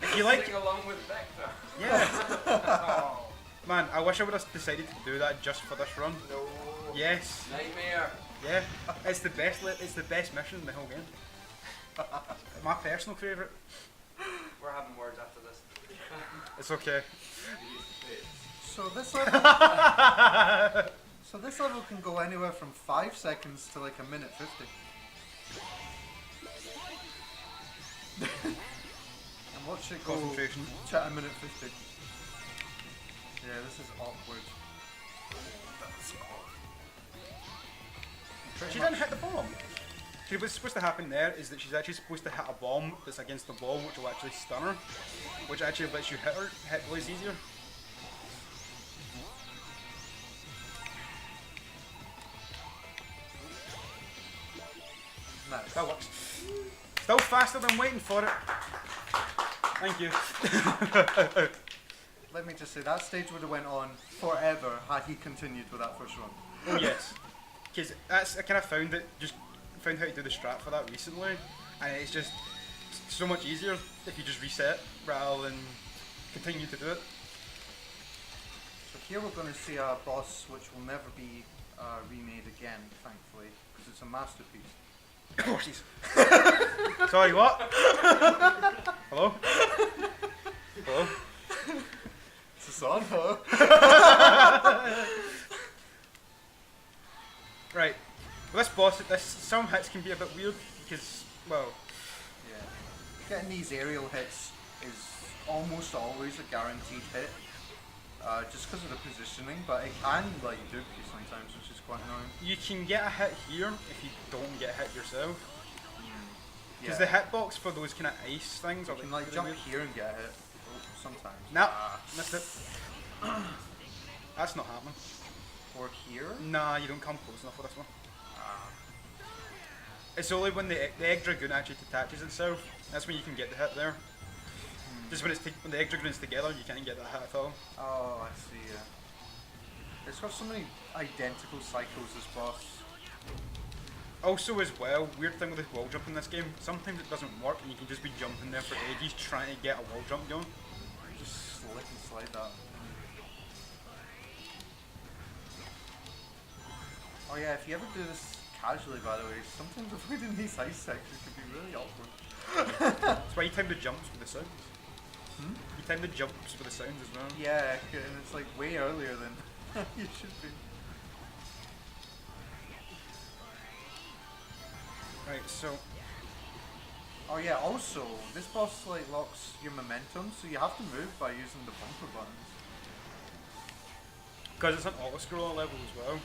S1: If you like,
S4: Sing along with Vector.
S1: yeah.
S4: Oh,
S1: Man, I wish I would have decided to do that just for this run.
S4: no.
S1: Yes.
S4: Nightmare.
S1: Yeah. It's the best. It's the best mission in the whole game. My personal favourite.
S4: We're having words after this.
S1: It's okay.
S2: So this level can go anywhere from 5 seconds to like a minute 50. And watch it go
S1: Concentration.
S2: to a minute 50. Yeah, this is awkward.
S1: She didn't hit the bomb. See, what's supposed to happen there is that she's actually supposed to hit a bomb that's against the wall, which will actually stun her, which actually lets you hit Blaze easier.
S2: Nice.
S1: That works. Still faster than waiting for it. Thank you.
S2: Let me just say, that stage would have went on forever had he continued with that first run.
S1: Oh yes, because I kind of found how to do the strat for that recently, and it's just so much easier if you just reset rather than continue to do it.
S2: So here we're going to see a boss which will never be remade again, thankfully, because it's a masterpiece.
S1: Oh jeez. Sorry, what? Hello? Hello?
S2: It's a song, huh?
S1: Right. Well, this boss, some hits can be a bit weird because, well,
S2: Yeah. Getting these aerial hits is almost always a guaranteed hit, just because of the positioning, but it can like dupe you sometimes, which is quite annoying.
S1: you can get a hit here if you don't get hit yourself. Because
S2: Yeah.
S1: the hitbox for those kind of ice things
S2: You
S1: are
S2: can
S1: like
S2: like
S1: really
S2: jump
S1: weird.
S2: here and get a hit. Oh, sometimes.
S1: Nah, missed it. That's not happening.
S2: Or here.
S1: Nah, you don't come close enough for this one.
S2: Ah.
S1: It's only when the egg dragoon actually detaches itself. That's when you can get the hit there. Just when when the egg dragoon's together, you can't get that hit at all.
S2: Oh, I see. Yeah. It's got so many identical cycles, this boss.
S1: Also, as well, weird thing with the wall jump in this game. Sometimes it doesn't work, and you can just be jumping there for ages trying to get a wall jump going.
S2: Just slick and slide that. Oh yeah, if you ever do this casually, by the way, sometimes avoiding these ice sections can be really awkward.
S1: That's why you time the jumps with the sounds. You time the jumps with the sounds as well.
S2: Yeah, and it's like way earlier than you should be.
S1: Right, so
S2: Oh yeah, also, this boss like locks your momentum, so you have to move by using the bumper buttons.
S1: because it's an auto scroller level as well,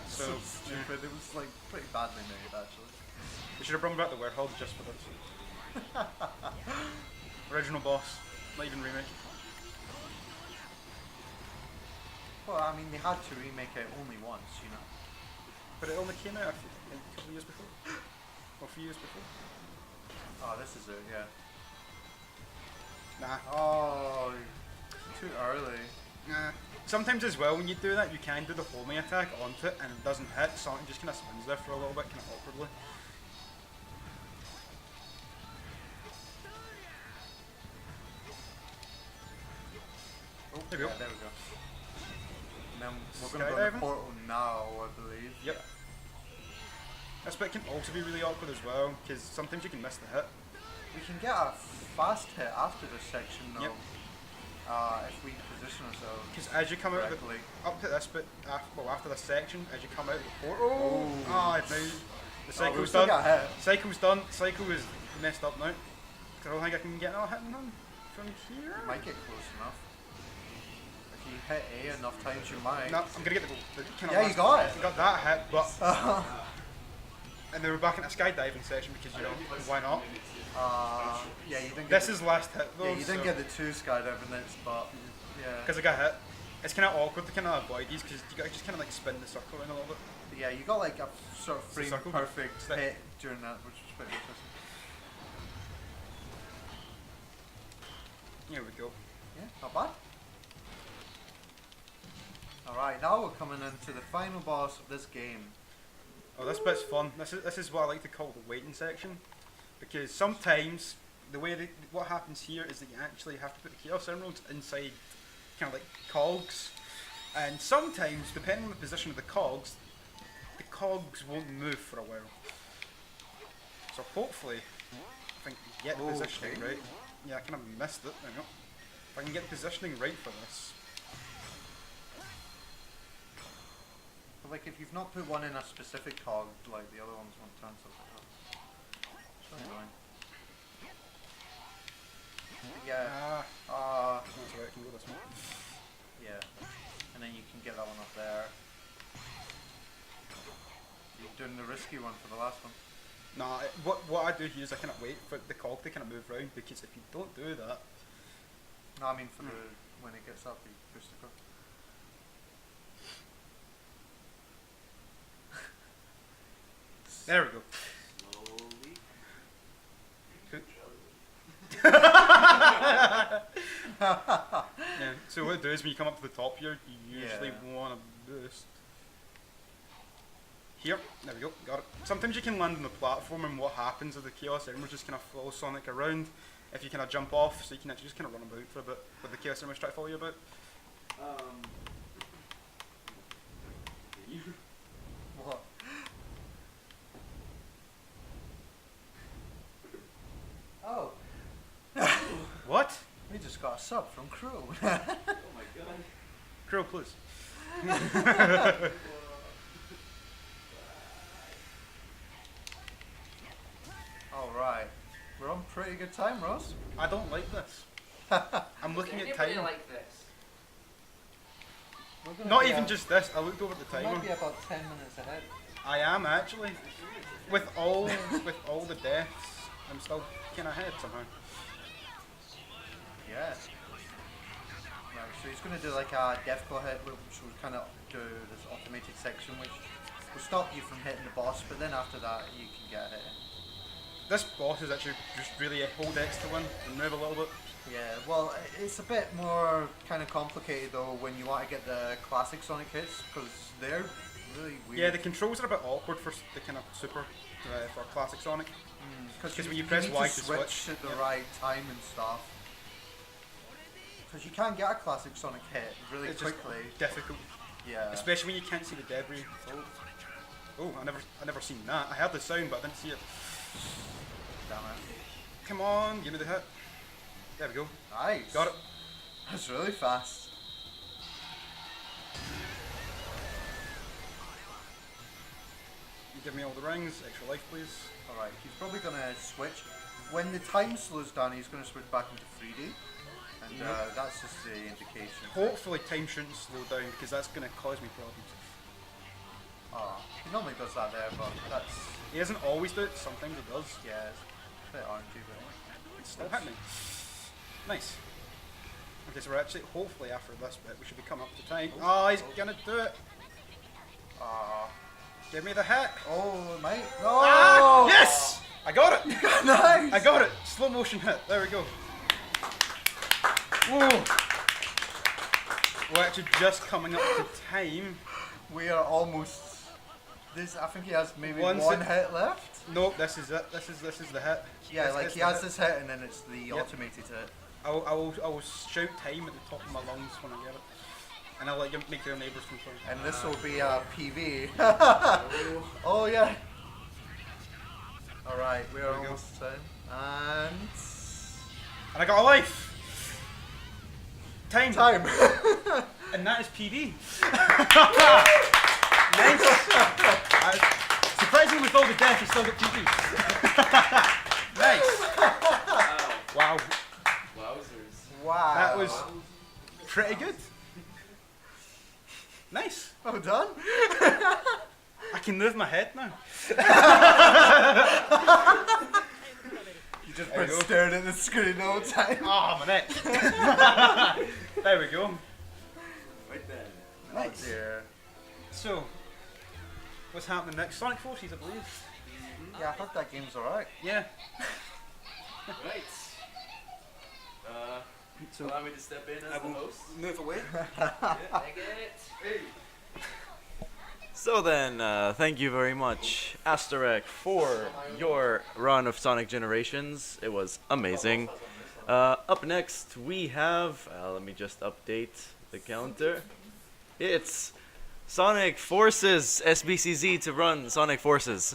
S2: So stupid, it was like pretty badly made actually.
S1: they should have brought back the warehouse just for this. Original boss, not even remake.
S2: Well, I mean, they had to remake it only once, you know.
S1: But it only came out a couple of years before, or a few years before.
S2: Oh, this is it, yeah.
S1: Nah.
S2: Oh, too early.
S1: Nah. Sometimes as well, when you do that, you can do the homing attack onto it and it doesn't hit, Sonic just kind of spins there for a little bit, kind of awkwardly.
S2: Oh,
S1: There we go.
S2: yeah, there we go. And then we're going to go in
S1: Skydiving?
S2: the portal now, I believe.
S1: Yep. This bit can also be really awkward as well, because sometimes you can miss the hit.
S2: We can get a fast hit after this section though.
S1: Yep.
S2: If we position ourselves
S1: Because as you come out of the,
S2: correctly.
S1: up to this bit, after this section, as you come out of the portal,
S2: Oh.
S1: now The
S2: Oh,
S1: cycle's
S2: we still
S1: done.
S2: got hit.
S1: Cycle's done. Cycle is messed up now. 'Cause I don't think I can get another hit on him from here.
S2: You might get close enough. If you hit A enough times, you might.
S1: No, I'm gonna get the kind of
S2: Yeah, you got it.
S1: I got that hit, but and then we're back in a skydiving session because why not?
S2: Yeah, you didn't.
S1: This
S2: get
S1: is last hit though.
S2: Yeah, you didn't get the 2 skydiving hits, but yeah.
S1: Because I got hit. It's kind of awkward to kind of avoid these because you got to just kind of like spin the circle in a little bit.
S2: Yeah, you got like a sort of
S1: It's a
S2: frame
S1: circle.
S2: perfect
S1: It's like-
S2: hit during that, which was pretty interesting.
S1: Here we go.
S2: Yeah, not bad. Alright, now we're coming into the final boss of this game.
S1: Oh, this bit's fun. This is what I like to call the waiting section, because sometimes the way what happens here is that you actually have to put the Chaos Emeralds inside kind of like cogs, and sometimes depending on the position of the cogs won't move for a while. So hopefully, if I can get the positioning
S2: Okay.
S1: right. Yeah, I kind of missed it. There we go. If I can get the positioning right for this.
S2: But like if you've not put one in a specific cog, like the other ones won't turn something up. It's annoying. Yeah.
S1: That's right, I can go this way.
S2: Yeah. And then you can get that one up there. You're doing the risky one for the last one.
S1: Nah, what I do here is I kind of wait for the cog to kind of move around, because if you don't do that,
S2: No, I mean for the when it gets up, you push the cog.
S1: there we go.
S4: Slowly.
S1: Yeah. So what it does when you come up to the top here, you usually
S2: Yeah.
S1: want to boost. Here, there we go, got it. Sometimes you can land on the platform, and what happens is the Chaos Emeralds just kind of follow Sonic around. If you kind of jump off, so you can actually just kind of run about for a bit, with the Chaos Emeralds try to follow you about.
S2: What? Oh,
S1: What?
S2: we just got a sub from Crew.
S4: Oh my god.
S1: Crow, please.
S2: Alright. We're on pretty good time, Ross.
S1: I don't like this. I'm looking
S4: Does
S1: at
S4: anybody
S1: time.
S4: like this?
S2: We're gonna
S1: Not
S2: be
S1: even
S2: at-
S1: just this, I looked over at the
S2: we
S1: timer.
S2: might be about 10 minutes ahead.
S1: I am actually. With all the deaths, I'm still kind of ahead somehow.
S2: Yeah. Right, so he's going to do like a deathclaw hit, which will kind of do this automated section, which will stop you from hitting the boss, but then after that you can get a hit in.
S1: This boss is actually just really a hold X to win and move a little bit.
S2: Yeah, well, it's a bit more kind of complicated though when you want to get the classic Sonic hits, because they're really weird.
S1: Yeah, the controls are a bit awkward for the kind of super, for classic Sonic.
S2: Because
S1: when you press
S2: need
S1: Y
S2: to
S1: to
S2: switch
S1: switch,
S2: at the
S1: yeah.
S2: right time and stuff. Because you can get a classic Sonic hit really
S1: It's just
S2: quickly.
S1: difficult,
S2: Yeah.
S1: especially when you can't see the debris. Oh, I never seen that. I heard the sound, but I didn't see it.
S2: Damn it.
S1: Come on, give me the hit. There we go.
S2: Nice.
S1: Got it.
S2: That's really fast.
S1: You give me all the rings. Extra life, please.
S2: Alright, he's probably going to switch. When the time slows down, he's going to switch back into 3D. And that's just the indication.
S1: Hopefully time shouldn't slow down, because that's going to cause me problems.
S2: Oh, he normally does that there, but that's,
S1: He doesn't always do it, sometimes he does.
S2: yeah, it's a bit RNG, but
S1: It's still happening. Nice. Okay, so we're actually, hopefully after this bit, we should be coming up to time. Oh, he's gonna do it. Give me the hit.
S2: oh, mate. No!
S1: Ah, yes! I got it!
S2: Nice!
S1: I got it! Slow motion hit. There we go. Whoa! We're actually just coming up to time.
S2: We are almost. This, I think he has maybe
S1: One
S2: one
S1: sec-
S2: hit left.
S1: Nope, this is it. This is the hit.
S2: Yeah,
S1: This
S2: like
S1: is
S2: he
S1: the
S2: has
S1: hit.
S2: this hit and then it's the
S1: Yep.
S2: automated hit.
S1: I will shout time at the top of my lungs when I get it. And I'll let you make your neighbours confirm.
S2: And this will be a PV. Oh yeah. Alright, we are
S1: There we go.
S2: almost time. And
S1: And I got a life! Time!
S2: time.
S1: And that is PV. Nice! To Surprisingly, with all the death, he still got PBs. Nice.
S4: Wow.
S1: Wow,
S4: Wowzers.
S2: Wow.
S1: that was pretty good. Nice.
S2: well done.
S1: I can move my head now.
S2: You just
S1: There you
S2: been
S1: go.
S2: staring at the screen all the time.
S1: Oh, my neck. There we go.
S4: Right then.
S1: Nice.
S2: Yeah.
S1: So, what's happening next? Sonic Forces, I believe.
S2: Yeah, I heard that game's alright.
S1: Yeah.
S4: Right.
S1: So,
S4: Allow me to step in as
S1: I
S4: the
S1: will
S4: host.
S1: move away.
S4: Yeah, I get it.
S3: So then, thank you very much, Astorec, for your run of Sonic Generations. It was amazing. Up next, we have, let me just update the counter. It's Sonic Forces SBCZ to run Sonic Forces.